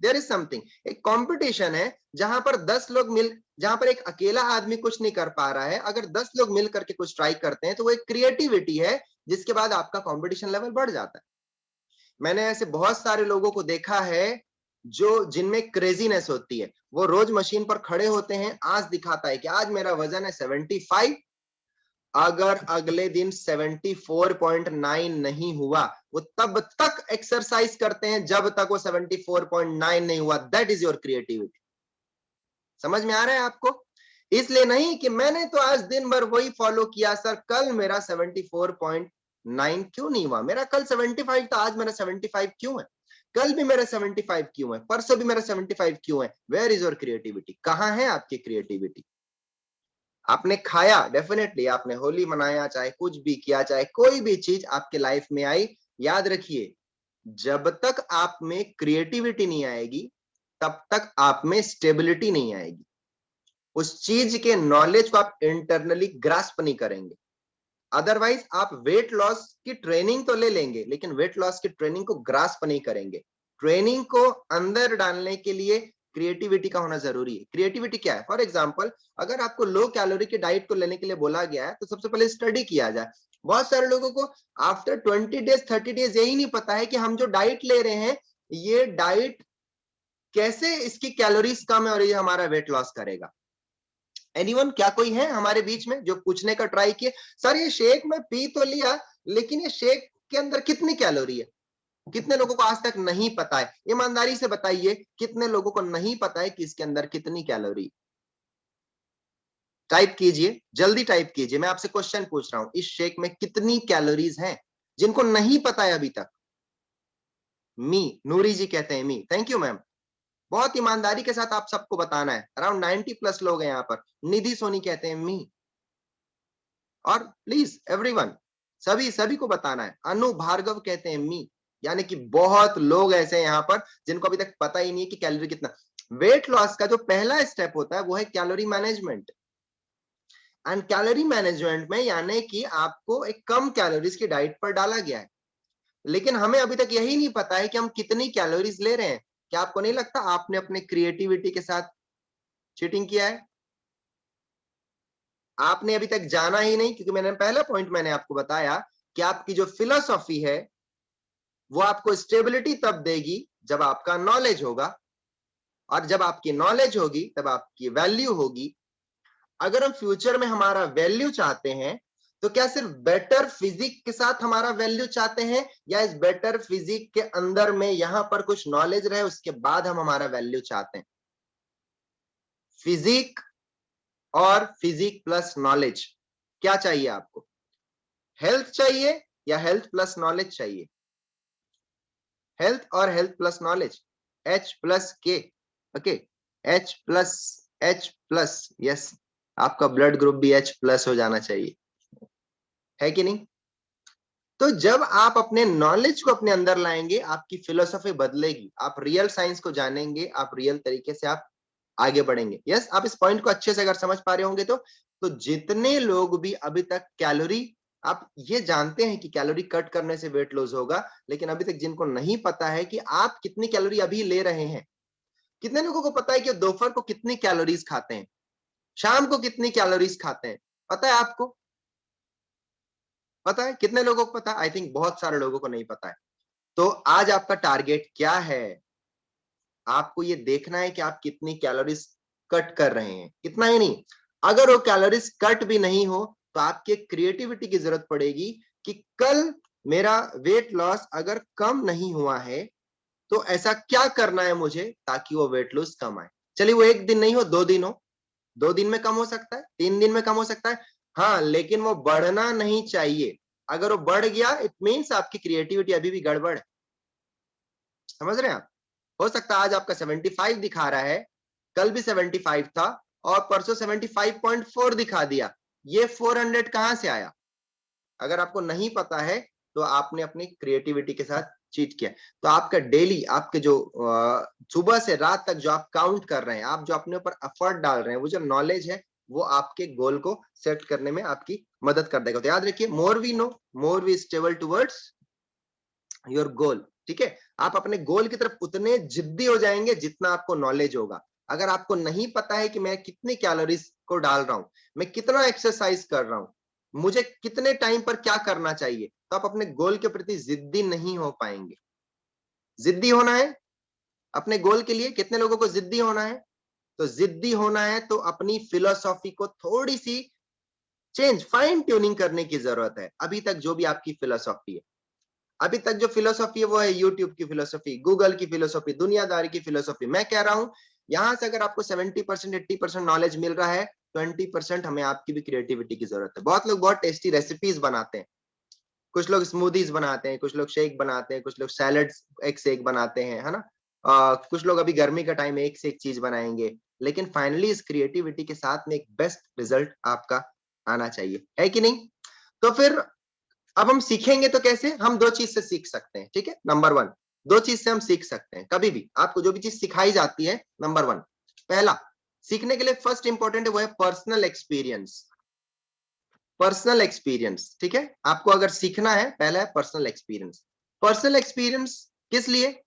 देयर इज समथिंग, एक कंपटीशन है जहां पर एक अकेला आदमी कुछ नहीं कर पा रहा है, अगर 10 लोग मिल करके कुछ ट्राई करते हैं तो वो एक क्रिएटिविटी है, जिसके बाद आपका कंपटीशन लेवल बढ़ जाता है। मैंने ऐसे बहुत सारे लोगों को देखा है जो जिनमें क्रेजीनेस होती है, वो रोज मशीन पर खड़े होते हैं, आज दिखाता है कि आज मेरा वजन है 75, अगर अगले दिन 74.9 नहीं हुआ, वो तब तक एक्सरसाइज करते हैं जब तक वो 74.9 नहीं हुआ। That is your creativity. समझ में आ रहा है आपको। इसलिए नहीं कि मैंने तो आज दिन भर वही फॉलो किया सर, कल मेरा 74.9 क्यों नहीं हुआ, मेरा कल 75 था, आज मेरा 75 क्यों है, कल भी मेरा 75 क्यों है, परसों भी मेरा 75 क्यों है। वेयर इज योर क्रिएटिविटी, कहां है आपकी क्रिएटिविटी। आपने खाया, डेफिनेटली आपने होली मनाया, चाहे कुछ भी किया, चाहे कोई भी चीज आपके लाइफ में आई, याद रखिए जब तक आप में क्रिएटिविटी नहीं आएगी तब तक आप में स्टेबिलिटी नहीं आएगी। उस चीज के नॉलेज को आप इंटरनली ग्रास्प नहीं करेंगे। अदरवाइज आप वेट लॉस की ट्रेनिंग तो ले लेंगे लेकिन वेट लॉस की ट्रेनिंग को ग्रास्प नहीं करेंगे। ट्रेनिंग को अंदर डालने के लिए क्रिएटिविटी का होना जरूरी है। क्रिएटिविटी क्या है? फॉर एग्जाम्पल, अगर आपको लो कैलोरी की डाइट को लेने के लिए बोला गया है तो सबसे पहले स्टडी किया जाए। बहुत सारे लोगों को आफ्टर 20 डेज 30 डेज यही नहीं पता है कि हम जो डाइट ले रहे हैं ये डाइट कैसे इसकी कैलोरीज कम है और ये हमारा वेट लॉस करेगा। एनीवन, क्या कोई है हमारे बीच में जो पूछने का ट्राई किए, सर ये शेक मैं पी तो लिया लेकिन ये शेक के अंदर कितनी कैलोरी है? कितने लोगों को आज तक नहीं पता है? ईमानदारी से बताइए, कितने लोगों को नहीं पता है कि इसके अंदर कितनी कैलोरी? टाइप कीजिए, जल्दी टाइप कीजिए। मैं आपसे क्वेश्चन पूछ रहा हूं, इस शेक में कितनी कैलोरीज हैं? जिनको नहीं पता है अभी तक। मी, नूरी जी कहते हैं मी। Thank you ma'am. बहुत ईमानदारी के साथ आप सबको बताना है। अराउंड 90 प्लस लोग हैं यहाँ पर। निधि सोनी कहते हैं मी। और प्लीज एवरीवन, सभी सभी को बताना है। अनु भार्गव कहते हैं मी। यानी कि बहुत लोग ऐसे हैं यहाँ पर जिनको अभी तक पता ही नहीं है कि कैलोरी कितना। वेट लॉस का जो पहला स्टेप होता है वो है calorie management. And calorie management में यानी कि आपको एक कम कैलोरीज की डाइट पर डाला गया है, लेकिन हमें अभी तक यही नहीं पता है कि हम कितनी कैलोरीज ले रहे हैं। क्या आपको नहीं लगता आपने अपने क्रिएटिविटी के साथ चीटिंग किया है? आपने अभी तक जाना ही नहीं, क्योंकि मैंने पहला पॉइंट मैंने आपको बताया कि आपकी जो फिलॉसफी है वो आपको स्टेबिलिटी तब देगी जब आपका नॉलेज होगा, और जब आपकी नॉलेज होगी तब आपकी वैल्यू होगी। अगर हम फ्यूचर में हमारा वैल्यू चाहते हैं तो क्या सिर्फ बेटर फिजिक के साथ हमारा वैल्यू चाहते हैं, या इस बेटर फिजिक के अंदर में यहां पर कुछ नॉलेज रहे उसके बाद हम हमारा वैल्यू चाहते हैं? फिजिक और फिजिक प्लस नॉलेज, क्या चाहिए आपको? हेल्थ चाहिए या हेल्थ प्लस नॉलेज चाहिए? हेल्थ और health plus knowledge, H plus के। ओके, H प्लस, यस, आपका ब्लड ग्रुप भी H प्लस हो जाना चाहिए, है कि नहीं? तो जब आप अपने नॉलेज को अपने अंदर लाएंगे आपकी फिलोसफी बदलेगी, आप रियल साइंस को जानेंगे, आप रियल तरीके से आप आगे बढ़ेंगे। यस, आप इस पॉइंट को अच्छे से अगर समझ पा रहे होंगे तो जितने लोग भी अभी तक कैलोरी, आप ये जानते हैं कि कैलोरी कट करने से वेट लॉस होगा, लेकिन अभी तक जिनको नहीं पता है कि आप कितनी कैलोरी अभी ले रहे हैं। कितने लोगों को पता है कि दोपहर को कितनी कैलोरीज खाते हैं, शाम को कितनी कैलोरीज खाते हैं? पता है आपको? पता है? कितने लोगों को पता है? आई थिंक बहुत सारे लोगों को नहीं पता है। तो आज आपका टारगेट क्या है? आपको ये देखना है कि आप कितनी कैलोरीज कट कर रहे हैं, इतना ही नहीं। अगर वो कैलोरीज कट भी नहीं हो तो आपके क्रिएटिविटी की जरूरत पड़ेगी कि कल मेरा वेट लॉस अगर कम नहीं हुआ है तो ऐसा क्या करना है मुझे ताकि वो वेट लॉस कम आए। चलिए वो एक दिन नहीं हो, 2 दिन हो, 2 दिन में कम हो सकता है, 3 दिन में कम हो सकता है, हाँ, लेकिन वो बढ़ना नहीं चाहिए। अगर वो बढ़ गया इट मीन्स आपकी क्रिएटिविटी अभी भी गड़बड़ है। समझ रहे हैं आप? हो सकता है आज आपका 75 दिखा रहा है, कल भी 75 था और परसों 75.4 दिखा दिया। ये 400 कहां से आया? अगर आपको नहीं पता है तो आपने अपनी क्रिएटिविटी के साथ चीट किया। तो आपका डेली, आपके जो सुबह से रात तक जो आप काउंट कर रहे हैं, आप जो अपने ऊपर एफर्ट डाल रहे हैं, वो जो नॉलेज है वो आपके गोल को सेट करने में आपकी मदद कर देगा। तो याद रखिए, more we know more we stable towards your goal. ठीक है, आप अपने गोल की तरफ उतने जिद्दी हो जाएंगे जितना आपको नॉलेज होगा। अगर आपको नहीं पता है कि मैं कितनी कैलोरीज को डाल रहा हूं, मैं कितना एक्सरसाइज कर रहा हूं, मुझे कितने टाइम पर क्या करना चाहिए, तो आप अपने गोल के प्रति जिद्दी नहीं हो पाएंगे। जिद्दी होना है अपने गोल के लिए, कितने लोगों को जिद्दी होना है? तो जिद्दी होना है तो अपनी फिलोसॉफी को थोड़ी सी चेंज, फाइन ट्यूनिंग करने की जरूरत है। अभी तक जो भी आपकी फिलोसॉफी है, अभी तक जो फिलोसॉफी है वो है यूट्यूब की फिलोसॉफी, गूगल की फिलोसॉफी, दुनियादारी की फिलोसॉफी। मैं कह रहा हूं यहां से अगर आपको 70% 80% नॉलेज मिल रहा है, 20% हमें आपकी भी क्रिएटिविटी की जरूरत है। बहुत लोग बहुत टेस्टी रेसिपीज बनाते हैं, कुछ लोग स्मूदीज बनाते हैं, कुछ लोग शेक बनाते हैं, कुछ लोग सैलड एक से एक बनाते हैं, है ना? कुछ लोग अभी गर्मी का टाइम एक से एक चीज बनाएंगे, लेकिन फाइनली इस क्रिएटिविटी के साथ में एक बेस्ट रिजल्ट आपका आना चाहिए, है कि नहीं? तो फिर अब हम सीखेंगे तो कैसे, हम दो चीज से सीख सकते हैं, ठीक है। नंबर वन, दो चीज से हम सीख सकते हैं कभी भी, आपको जो भी चीज सिखाई जाती है, नंबर वन, पहला सीखने के लिए फर्स्ट इंपॉर्टेंट है वो है पर्सनल एक्सपीरियंस। पर्सनल एक्सपीरियंस, ठीक है, आपको अगर सीखना है, पहला है पर्सनल एक्सपीरियंस। पर्सनल एक्सपीरियंस किस लिए,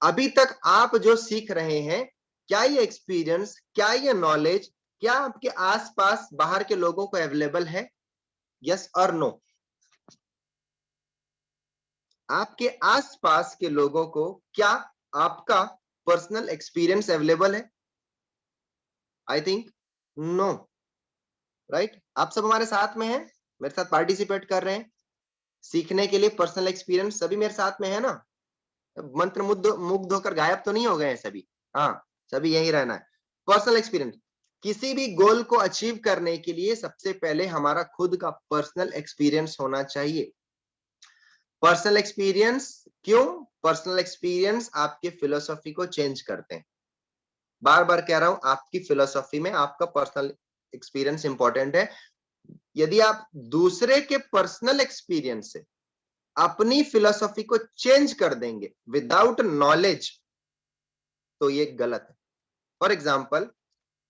अभी तक आप जो सीख रहे हैं, क्या ये एक्सपीरियंस, क्या ये नॉलेज, क्या आपके आसपास बाहर के लोगों को अवेलेबल है, यस और नो। आपके आसपास के लोगों को क्या आपका पर्सनल एक्सपीरियंस अवेलेबल है, आई थिंक नो, राइट। आप सब हमारे साथ में हैं, मेरे साथ पार्टिसिपेट कर रहे हैं सीखने के लिए। पर्सनल एक्सपीरियंस सभी मेरे साथ में है ना, मंत्र मुग्ध मुग्ध होकर गायब तो नहीं हो गए हैं सभी, हाँ सभी यही रहना है। पर्सनल एक्सपीरियंस, किसी भी गोल को अचीव करने के लिए सबसे पहले हमारा खुद का पर्सनल एक्सपीरियंस होना चाहिए। पर्सनल एक्सपीरियंस क्यों, पर्सनल एक्सपीरियंस आपके फिलोसॉफी को चेंज करते हैं। बार बार कह रहा हूं, आपकी फिलोसॉफी में आपका पर्सनल एक्सपीरियंस इंपॉर्टेंट है। यदि आप दूसरे के पर्सनल एक्सपीरियंस से अपनी फिलोसॉफी को चेंज कर देंगे विदाउट नॉलेज, तो ये गलत है। फॉर एग्जाम्पल,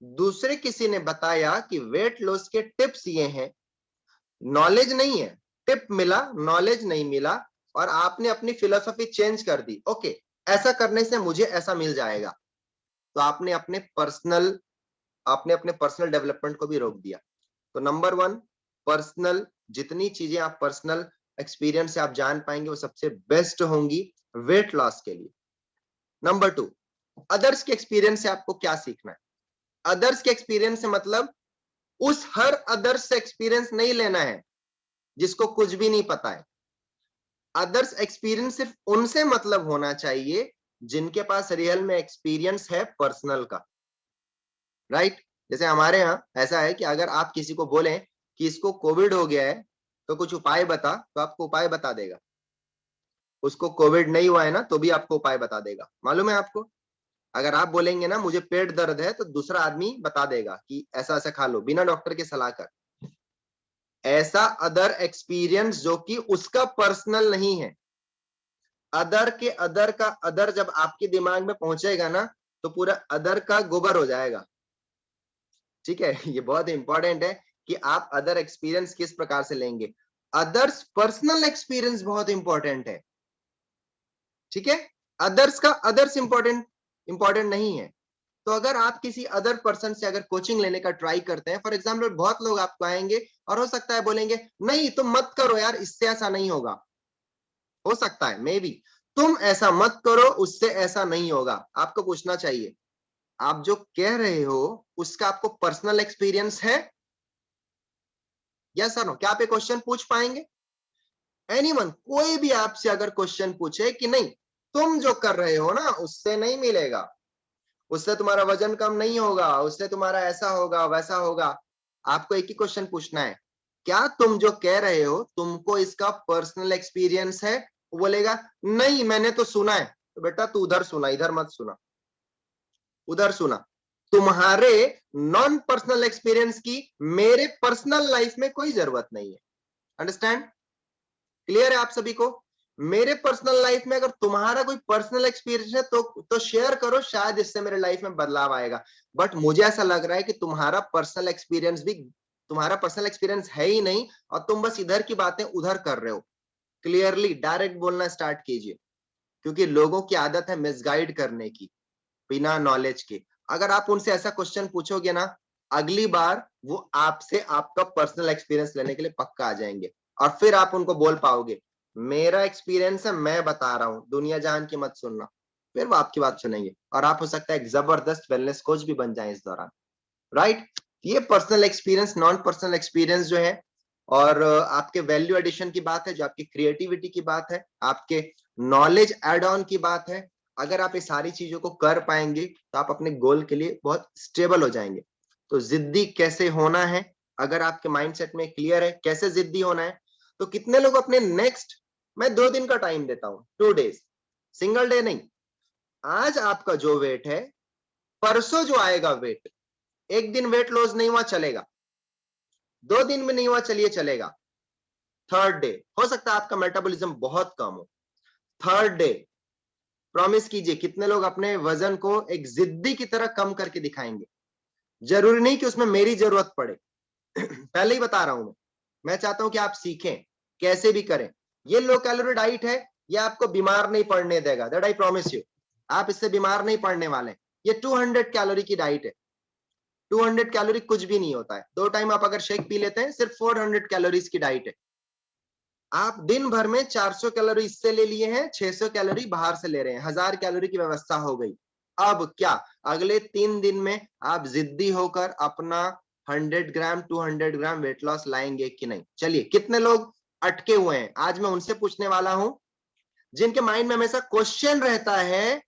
दूसरे किसी ने बताया कि वेट लॉस के टिप्स ये हैं, नॉलेज नहीं है, टिप मिला, नॉलेज नहीं मिला, और आपने अपनी फिलोसॉफी चेंज कर दी, ओके ऐसा करने से मुझे ऐसा मिल जाएगा, तो आपने अपने पर्सनल डेवलपमेंट को भी रोक दिया। तो नंबर वन, पर्सनल, जितनी चीजें आप पर्सनल एक्सपीरियंस से आप जान पाएंगे वो सबसे बेस्ट होंगी वेट लॉस के लिए। नंबर टू, अदर्स के एक्सपीरियंस से आपको क्या सीखना है। अदर्स के एक्सपीरियंस से मतलब उस हर अदर्स से एक्सपीरियंस नहीं लेना है जिसको कुछ भी नहीं पता है। अदर्स एक्सपीरियंस सिर्फ उनसे मतलब होना चाहिए जिनके पास रियल में एक्सपीरियंस है पर्सनल का, राइट। जैसे हमारे यहाँ ऐसा है कि अगर आप किसी को बोलें कि इसको कोविड हो गया है तो कुछ उपाय बता, तो आपको उपाय बता देगा। उसको कोविड नहीं हुआ है ना, तो भी आपको उपाय बता देगा, मालूम है आपको। अगर आप बोलेंगे ना मुझे पेट दर्द है, तो दूसरा आदमी बता देगा कि ऐसा ऐसा खा लो बिना डॉक्टर के सलाह कर। ऐसा अदर एक्सपीरियंस जो कि उसका पर्सनल नहीं है, अदर के अदर का अदर जब आपके दिमाग में पहुंचेगा ना, तो पूरा अदर का गोबर हो जाएगा, ठीक है। ये बहुत इंपॉर्टेंट है कि आप अदर एक्सपीरियंस किस प्रकार से लेंगे। अदर्स पर्सनल एक्सपीरियंस बहुत इंपॉर्टेंट है, ठीक है। अदर्स का अदर्स इंपॉर्टेंट नहीं है। तो अगर आप किसी अदर पर्सन से अगर कोचिंग लेने का ट्राई करते हैं, फॉर एग्जाम्पल बहुत लोग आपको आएंगे और हो सकता है बोलेंगे नहीं तुम मत करो यार, इससे ऐसा नहीं होगा, हो सकता है मे बी, तुम ऐसा मत करो उससे ऐसा नहीं होगा। आपको पूछना चाहिए आप जो कह रहे हो उसका आपको पर्सनल एक्सपीरियंस है, यस और नो। क्या आप ये क्वेश्चन पूछ पाएंगे, एनीवन, कोई भी आपसे अगर क्वेश्चन पूछे कि नहीं तुम जो कर रहे हो ना उससे नहीं मिलेगा, उससे तुम्हारा वजन कम नहीं होगा, उससे तुम्हारा ऐसा होगा वैसा होगा, आपको एक ही क्वेश्चन पूछना है, क्या तुम जो कह रहे हो तुमको इसका पर्सनल एक्सपीरियंस है। वो बोलेगा नहीं मैंने तो सुना है, तो बेटा तू उधर सुना, इधर मत सुना, उधर सुना। तुम्हारे नॉन पर्सनल एक्सपीरियंस की मेरे पर्सनल लाइफ में कोई जरूरत नहीं है। अंडरस्टैंड, क्लियर है आप सभी को। मेरे पर्सनल लाइफ में अगर तुम्हारा कोई पर्सनल एक्सपीरियंस है तो शेयर करो, शायद इससे मेरे लाइफ में बदलाव आएगा। बट मुझे ऐसा लग रहा है कि तुम्हारा पर्सनल एक्सपीरियंस है ही नहीं, और तुम बस इधर की बातें उधर कर रहे हो। क्लियरली डायरेक्ट बोलना स्टार्ट कीजिए, क्योंकि लोगों की आदत है मिसगाइड करने की बिना नॉलेज के। अगर आप उनसे ऐसा क्वेश्चन पूछोगे ना, अगली बार वो आपसे आपका पर्सनल एक्सपीरियंस लेने के लिए पक्का आ जाएंगे, और फिर आप उनको बोल पाओगे मेरा एक्सपीरियंस है मैं बता रहा हूं, दुनिया जान की मत सुनना। फिर वो आपकी बात सुनेंगे और आप हो सकता है एक जबरदस्त वेलनेस कोच भी बन जाए इस दौरान, राइट। ये personal experience, non personal experience जो है, और आपके वैल्यू एडिशन की बात है, जो आपकी क्रिएटिविटी की बात है, आपके नॉलेज एड ऑन की बात है। अगर आप ये सारी चीजों को कर पाएंगे तो आप अपने गोल के लिए बहुत स्टेबल हो जाएंगे। तो जिद्दी कैसे होना है, अगर आपके माइंडसेट में क्लियर है कैसे जिद्दी होना है, तो कितने लोग अपने नेक्स्ट, मैं 2 दिन का टाइम देता हूं, 2 डेज, सिंगल डे नहीं। आज आपका जो वेट है, परसों जो आएगा वेट, एक दिन वेट लॉस नहीं हुआ चलेगा, 2 दिन में नहीं हुआ चलिए चलेगा, थर्ड डे, हो सकता है आपका मेटाबॉलिज्म बहुत कम हो, थर्ड डे प्रॉमिस कीजिए कितने लोग अपने वजन को एक जिद्दी की तरह कम करके दिखाएंगे। जरूरी नहीं कि उसमें मेरी जरूरत पड़े पहले ही बता रहा हूं मैं चाहता हूं कि आप सीखें कैसे भी करें। ये लो कैलोरी डाइट है, ये आपको बीमार नहीं पड़ने देगा, दैट आई प्रॉमिस यू। आप इससे बीमार नहीं पड़ने वाले। ये 200 कैलोरी की डाइट है, 200 कैलोरी कुछ भी नहीं होता है। 2 टाइम आप अगर शेक पी लेते हैं, सिर्फ 400 कैलोरीज की डाइट है। आप दिन भर में 400 कैलोरी इससे ले लिए हैं, 600 कैलोरी बाहर से ले रहे हैं, 1000 कैलोरी की व्यवस्था हो गई। अब क्या अगले 3 दिन में आप जिद्दी होकर अपना 100 ग्राम 200 ग्राम वेट लॉस लाएंगे कि नहीं? चलिए, कितने लोग अटके हुए हैं आज मैं उनसे पूछने वाला हूं, जिनके माइंड में हमेशा क्वेश्चन रहता है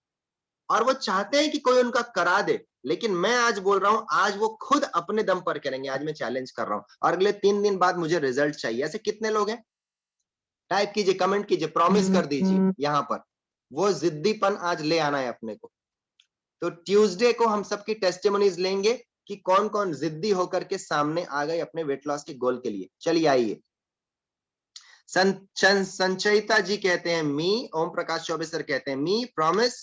और वो चाहते हैं कि कोई उनका करा दे, लेकिन मैं आज बोल रहा हूं आज वो खुद अपने दम पर करेंगे। आज मैं चैलेंज कर रहा हूं और अगले 3 दिन बाद मुझे रिजल्ट चाहिए। ऐसे कितने लोग हैं? टाइप कीजिए, कमेंट कीजिए, प्रॉमिस कर दीजिए यहां पर। वो जिद्दीपन आज ले आना है अपने को। तो ट्यूसडे को हम सबकी टेस्टिमोनीज लेंगे कि कौन कौन जिद्दी होकर के सामने आ गए अपने वेट लॉस के गोल के लिए। चलिए आइए। संचयिता जी कहते हैं मी, ओम प्रकाश चौबे सर कहते हैं मी प्रॉमिस।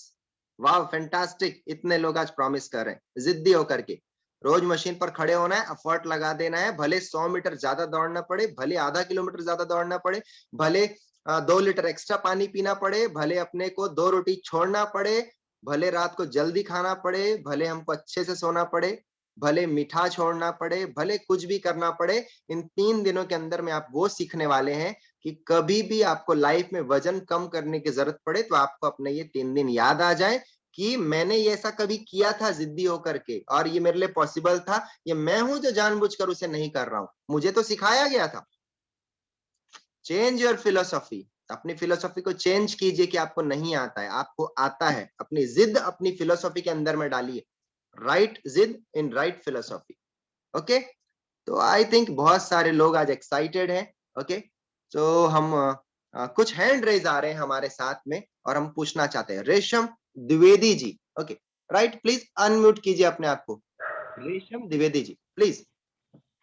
वाह फैंटास्टिक, इतने लोग आज प्रॉमिस कर रहे हैं जिद्दी होकर के। रोज मशीन पर खड़े होना है, एफर्ट लगा देना है, भले 100 मीटर ज्यादा दौड़ना पड़े, भले आधा किलोमीटर ज्यादा दौड़ना पड़े, भले 2 लीटर एक्स्ट्रा पानी पीना पड़े, भले अपने को 2 रोटी छोड़ना पड़े, भले रात को जल्दी खाना पड़े, भले हमको अच्छे से सोना पड़े, भले मीठा छोड़ना पड़े, भले कुछ भी करना पड़े। इन 3 दिनों के अंदर में आप वो सीखने वाले हैं कि कभी भी आपको लाइफ में वजन कम करने की जरूरत पड़े तो आपको अपने ये 3 दिन याद आ जाए कि मैंने ये ऐसा कभी किया था जिद्दी होकर के और ये मेरे लिए पॉसिबल था। ये मैं हूं जो जानबूझकर उसे नहीं कर रहा हूं, मुझे तो सिखाया गया था। चेंज योर फिलोसॉफी, अपनी फिलोसॉफी को चेंज कीजिए कि आपको नहीं आता है, आपको आता है। अपनी जिद अपनी फिलोसॉफी के अंदर में डालिए, राइट जिद इन राइट फिलोसॉफी। ओके, तो आई थिंक बहुत सारे लोग आज एक्साइटेड हैं। ओके, तो हम कुछ हैंड रेज आ रहे हैं हमारे साथ में और हम पूछना चाहते हैं। Resham Dwivedi ji, okay right, please unmute कीजिए अपने आप को। Resham Dwivedi ji please.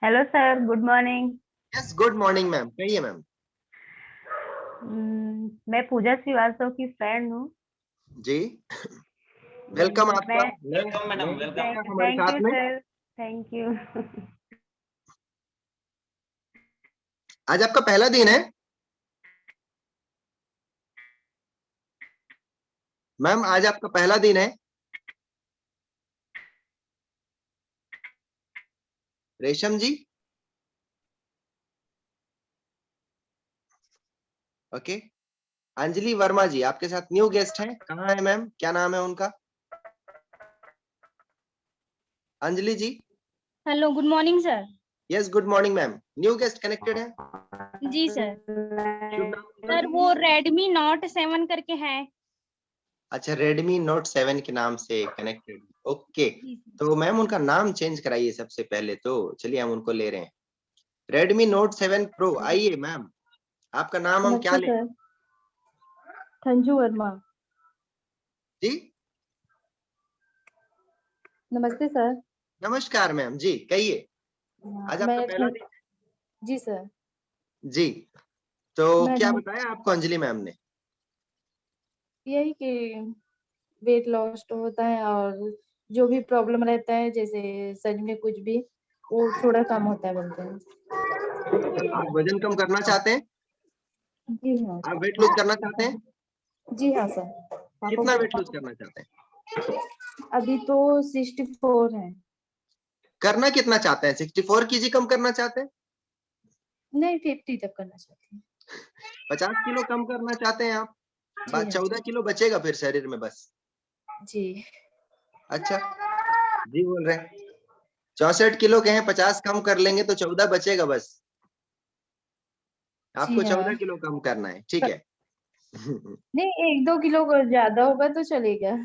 Hello sir, good morning. Yes good morning ma'am, कहिए मैम। मैं पूजा श्रीवास्तव की फ्रेंड हूँ। जी वेलकम आपका। Welcome madam, welcome. हमारे थैंक साथ यू में सर, थैंक यू। आज आपका पहला दिन है मैम, आज आपका पहला दिन है। रेशम जी ओके। अंजलि वर्मा जी आपके साथ न्यू गेस्ट हैं, कहाँ है मैम, क्या नाम है उनका? Anjali ji. Hello, good morning sir. Yes good morning ma'am, new guest connected है। जी सर। शुभ नाम उनका सर क्या वो है? रेडमी नोट 7 करके है। अच्छा, रेडमी नोट 7 के नाम से कनेक्टेड। ओके, जी सर। तो मैम उनका नाम चेंज कराइए सबसे पहले तो। चलिए हम उनको ले रहे हैं। रेडमी नोट 7 प्रो, आइए मैम, आपका नाम हम क्या नमस्ते लें? सर, संजू वर्मा। जी नमस्ते सर। नमस्कार मैम जी, कहिए। आज आपका मैं पहला दिन। जी सर। जी, तो मैं क्या बताया आपको अंजलि मैम ने? यही कि वेट लॉस तो होता है और जो भी प्रॉब्लम रहता है जैसे शरीर में कुछ भी वो थोड़ा कम होता है बोलते हैं। अच्छा, आप वजन कम करना चाहते हैं? जी हाँ। आप वेट लूज करना चाहते हैं? जी हाँ सर। पापा कितना को वेट लूज करना चाहते हैं? अभी तो 64 है। करना कितना चाहते हैं? 64 केजी कम करना चाहते हैं? नहीं 50 तक करना चाहती हूँ। 50 किलो कम करना चाहते हैं आप? जी हाँ। 14 किलो बचेगा फिर शरीर में बस। जी। अच्छा जी, बोल रहे हैं 64 किलो के हैं, 50 कम कर लेंगे तो 14 बचेगा बस। जी आपको हाँ। 14 किलो कम करना है, ठीक है। नहीं 1-2 किलो ज्यादा होगा तो चलेगा।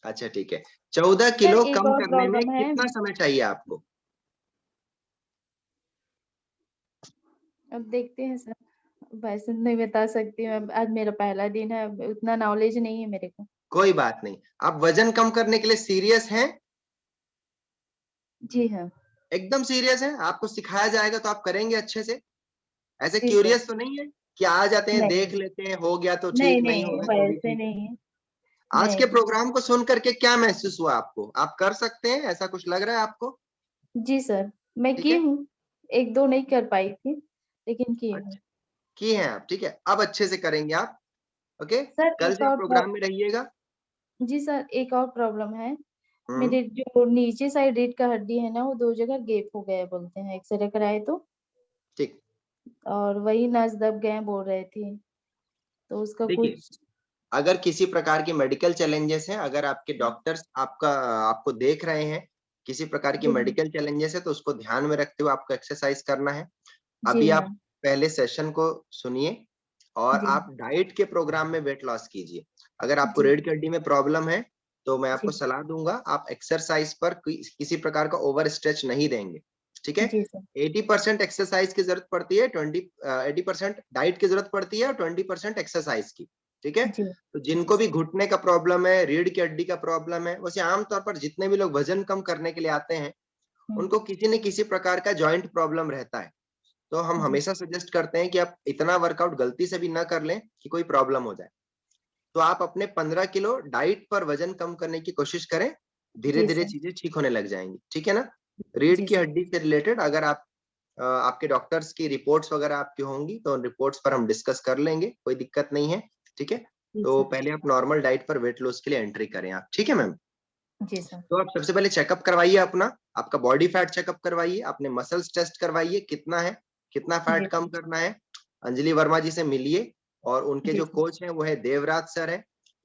अच्छा ठीक है, 14 सर किलो एक कम और करने में प्रॉब्लम है। कितना समय चाहिए आपको? अब देखते हैं सर, वैसे नहीं बता सकती हूँ। आज मेरा पहला दिन है, उतना नॉलेज नहीं है मेरे को। कोई बात नहीं, आप वजन कम करने के लिए सीरियस हैं? जी हाँ। एकदम सीरियस है? आपको सिखाया जाएगा तो आप करेंगे अच्छे से? ऐसे जी सर। क्यूरियस तो नहीं है कि आ जाते हैं, नहीं देख लेते हैं, हो गया तो नहीं ठीक, नहीं नहीं होगा तो भी वैसे ठीक। नहीं है। आज के नहीं प्रोग्राम को सुन करके क्या महसूस हुआ आपको? आप कर सकते हैं, ऐसा कुछ लग रहा है आपको? जी सर, मैं ठीक की है, हूँ। एक दो नहीं कर पाई थी, लेकिन की हूँ। अच्छा, किए हैं आप, ठीक है, अब अच्छे से करेंगे आप। ओके, सर कल एक से और प्रोग्राम में रहिएगा। जी सर, एक और प्रॉब्लम है। हम्म, मेरे जो नीचे साइड रीढ़ का हड्डी है ना, वो दो जगह गैप हो गया है बोलते हैं, एक्सरे कराए तो। ठीक। और वही नस दब गए हैं बोल रहे थे, तो उसका देखिए, कुछ। अगर किसी प्रकार की मेडिकल चैलेंजेस हैं, अगर आपके डॉक्टर्स आपको देख रहे हैं, किसी प्रकार की जी मेडिकल चैलेंजेस है, तो उसको ध्यान में रखते हुए आपको एक्सरसाइज करना है। जी अभी आप हाँ। पहले सेशन को सुनिए और जी आप डाइट के प्रोग्राम में वेट लॉस कीजिए। अगर आपको जी रीढ़ की हड्डी में प्रॉब्लम है, तो मैं आपको जी सलाह दूंगा, आप एक्सरसाइज पर किसी प्रकार का ओवर स्ट्रेच नहीं देंगे, ठीक है? जी सर। 80% एक्सरसाइज की जरूरत पड़ती है, 80% डाइट की जरूरत पड़ती है और 20% एक्सरसाइज की, ठीक है? जी तो जी जिनको भी सर। घुटने का प्रॉब्लम है, रीढ़ की हड्डी का प्रॉब्लम है, वैसे आमतौर पर जितने भी लोग वजन कम करने के लिए आते हैं, उनको किसी न किसी प्रकार का जॉइंट प्रॉब्लम रहता है। तो हम जी हमेशा सजेस्ट करते हैं कि आप इतना वर्कआउट गलती से भी ना कर लें कि कोई प्रॉब्लम हो जाए। तो आप अपने 15 किलो डाइट पर वजन कम करने की कोशिश करें, जी धीरे-धीरे सर। चीजें ठीक होने लग जाएंगी, ठीक है ना? रीढ़ जी की सर। हड्डी से रिलेटेड अगर आपके डॉक्टर्स की रिपोर्ट्स वगैरह आपकी होंगी, तो उन रिपोर्ट्स पर हम डिस्कस कर लेंगे, कोई दिक्कत नहीं है, ठीक है? जी तो सर। पहले आप नॉर्मल डाइट पर वेट लॉस के लिए एंट्री करें आप, ठीक है मैम? जी सर। तो आप सबसे पहले चेकअप करवाइए अपना, आपका बॉडी फैट चेकअप करवाइए, अपने मसल्स टेस्ट करवाइए, कितना है, कितना जी फैट कम सर। करना है। अंजलि वर्मा जी से मिलिए और उनके जी जो सर। कोच हैं वो है देवराज सर है।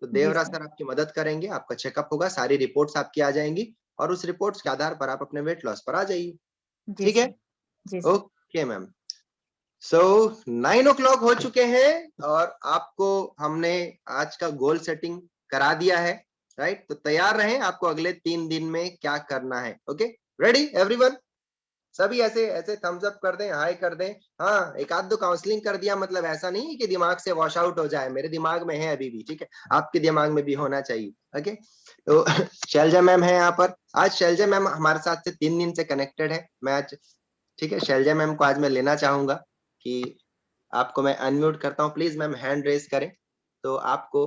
तो जी देवराज सर। सर आपकी मदद करेंगे, आपका चेकअप होगा, सारी रिपोर्ट्स आपकी आ जाएंगी और उस रिपोर्ट्स के आधार पर आप अपने वेट लॉस पर आ जाइए, जी ठीक है? सर। जी sir. Okay ma'am. So 9 o'clock हो चुके हैं और आपको हमने आज का गोल सेटिंग करा दिया है, राइट? तो तैयार रहें, आपको अगले 3 दिन में क्या करना है। Okay, ready everyone? सभी ऐसे ऐसे थम्स अप कर दें, हाई कर दें। हाँ, एक आध दो काउंसलिंग कर दिया, मतलब ऐसा नहीं है कि दिमाग से वॉश आउट हो जाए, मेरे दिमाग में है अभी भी, ठीक है? आपके दिमाग में भी होना चाहिए। ओके, तो शैलजा मैम है यहाँ पर। आज शैलजा मैम हमारे साथ से 3 दिन से कनेक्टेड है। मैं आज, ठीक है, शैलजा मैम को आज मैं लेना चाहूंगा कि आपको मैं अनम्यूट करता हूँ, प्लीज मैम हैंड रेज करें तो आपको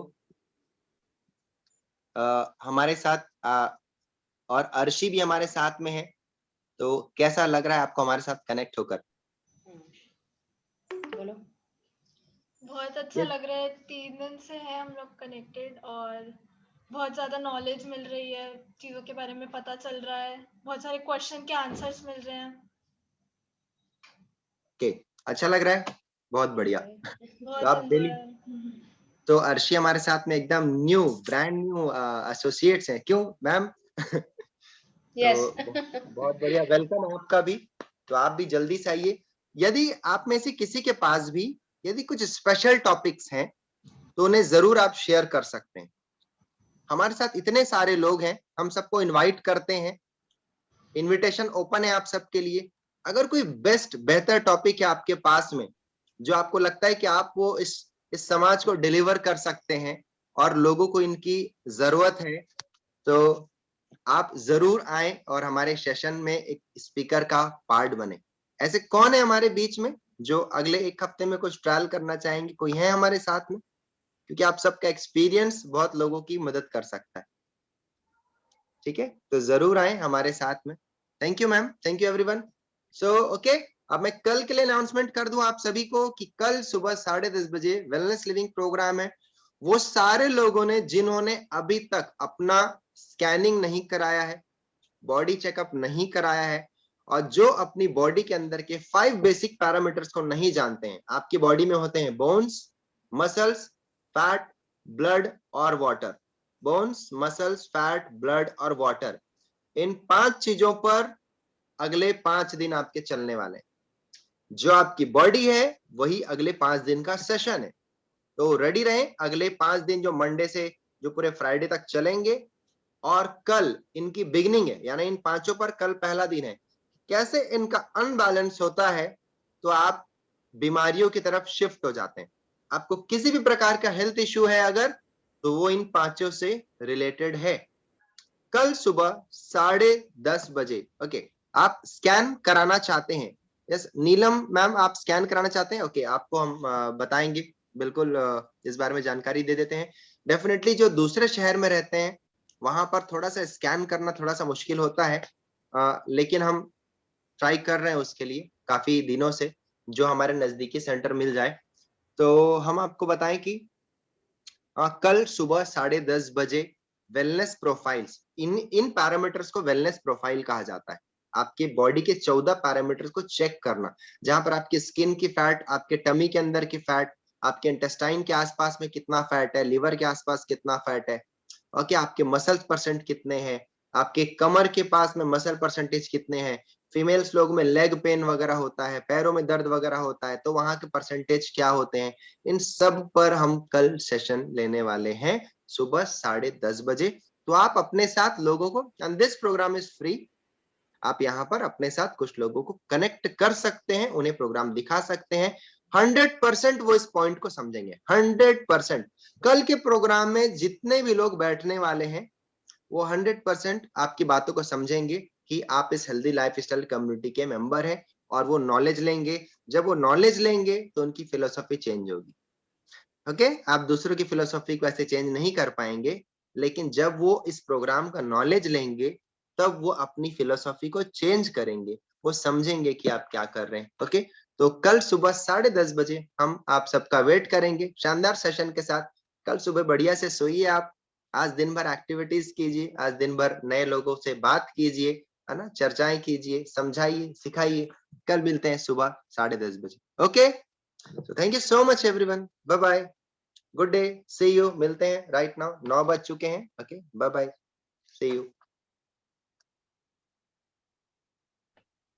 हमारे साथ और अर्शी भी हमारे साथ में है। तो कैसा लग रहा है आपको हमारे साथ कनेक्ट होकर? बोलो। बहुत अच्छा लग रहा है। 3 दिन से है हम लोग कनेक्टेड और बहुत ज़्यादा नॉलेज मिल रही है, चीज़ों के बारे में पता चल रहा है, बहुत सारे क्वेश्चन के आंसर्स मिल रहे हैं। ओके, अच्छा लग रहा है, बहुत बढ़िया। तो बहुत आप डेली, एंजॉय। तो अर्शी हमारे साथ में एकदम न्यू, ब्रांड न्यू एसोसिएट्स हैं, क्यों मैम? यस। तो बहुत बढ़िया, वेलकम आपका भी। तो आप भी जल्दी से आइए। यदि आप में से किसी के पास भी यदि कुछ स्पेशल टॉपिक्स हैं, तो उन्हें जरूर आप शेयर कर सकते हैं। हमारे साथ इतने सारे लोग हैं, हम सबको इनवाइट करते हैं, इनविटेशन ओपन है आप सबके लिए। अगर कोई बेस्ट बेहतर टॉपिक है आपके पास में, जो आपको लगता है कि आप वो इस समाज को डिलीवर कर सकते हैं और लोगों को इनकी जरूरत है, तो आप जरूर आए और हमारे सेशन में एक स्पीकर का पार्ट बने। ऐसे कौन है हमारे बीच में जो अगले 1 हफ्ते में कुछ ट्रायल करना चाहेंगे? कोई है हमारे साथ में? क्योंकि आप सबका एक्सपीरियंस बहुत लोगों की मदद कर सकता है, ठीक है? तो जरूर आए हमारे साथ में। Thank you ma'am, thank you everyone. So okay, अब मैं कल के लिए अनाउंसमेंट कर दूं आप सभी को कि कल सुबह 10:30 बजे वेलनेस लिविंग प्रोग्राम है। वो सारे लोगों ने जिन्होंने अभी तक अपना स्कैनिंग नहीं कराया है, बॉडी चेकअप नहीं कराया है और जो अपनी बॉडी के अंदर के 5 बेसिक पैरामीटर्स को नहीं जानते हैं। आपकी बॉडी में होते हैं बोन्स, मसल्स, फैट, ब्लड और water. Bones, muscles, fat, blood और वाटर, इन 5 चीजों पर अगले 5 दिन आपके चलने वाले हैं। जो आपकी बॉडी है वही अगले 5 दिन का सेशन है। तो रेडी रहें, अगले 5 दिन जो मंडे से जो पूरे फ्राइडे तक चलेंगे और कल इनकी बिगनिंग है, यानी इन 5 पर कल पहला दिन है। कैसे इनका अनबैलेंस होता है तो आप बीमारियों की तरफ शिफ्ट हो जाते हैं। आपको किसी भी प्रकार का हेल्थ इश्यू है अगर, तो वो इन 5 से रिलेटेड है। कल सुबह 10:30 बजे, ओके, आप स्कैन कराना चाहते हैं यस नीलम मैम, आप स्कैन कराना चाहते हैं? ओके, आपको हम बताएंगे, बिल्कुल इस बारे में जानकारी दे देते हैं। डेफिनेटली जो दूसरे शहर में रहते हैं वहां पर थोड़ा सा स्कैन करना थोड़ा सा मुश्किल होता है, लेकिन हम ट्राई कर रहे हैं उसके लिए काफी दिनों से, जो हमारे नजदीकी सेंटर मिल जाए। तो हम आपको बताएं कि कल सुबह 10:30 बजे वेलनेस प्रोफाइल्स, इन पैरामीटर्स को वेलनेस प्रोफाइल कहा जाता है। आपके बॉडी के 14 पैरामीटर्स को चेक करना, जहां पर आपकी स्किन की फैट, आपके टमी के अंदर की फैट, आपके इंटेस्टाइन के आसपास में कितना फैट है, लिवर के आसपास कितना फैट है, ओके, आपके मसल परसेंट कितने हैं, आपके कमर के पास में मसल परसेंटेज कितने हैं, फीमेल्स लोग में लेग पेन वगैरह होता है, पैरों में दर्द वगैरह होता है, तो वहां के परसेंटेज क्या होते हैं, इन सब पर हम कल सेशन लेने वाले हैं सुबह 10:30 बजे। तो आप अपने साथ लोगों को, and this programme is free, आप यहाँ पर अपने साथ कुछ लोगों को कनेक्ट कर सकते हैं, उन्हें प्रोग्राम दिखा सकते हैं। 100% वो इस पॉइंट को समझेंगे, 100%। कल के प्रोग्राम में जितने भी लोग बैठने वाले हैं वो 100% आपकी बातों को समझेंगे कि आप इस हेल्दी लाइफस्टाइल कम्युनिटी के मेंबर हैं, और वो नॉलेज लेंगे। जब वो नॉलेज लेंगे तो उनकी फिलोसफी चेंज होगी। ओके, आप दूसरों की फिलोसफी को ऐसे चेंज नहीं कर पाएंगे, लेकिन जब वो इस प्रोग्राम का नॉलेज लेंगे तब वो अपनी फिलोसफी को चेंज करेंगे, वो समझेंगे कि आप क्या कर रहे हैं। ओके, तो कल सुबह 10:30 बजे हम आप सबका वेट करेंगे शानदार सेशन के साथ। कल सुबह बढ़िया से सोइए आप, आज दिन भर एक्टिविटीज कीजिए, आज दिन भर नए लोगों से बात कीजिए, है ना, चर्चाएं कीजिए, समझाइए, सिखाइए। कल मिलते हैं सुबह 10:30 बजे। Okay, so thank you so much everyone, bye bye, good day, see you, मिलते हैं राइट नाउ, 9 बज चुके हैं। Okay, bye bye, see you।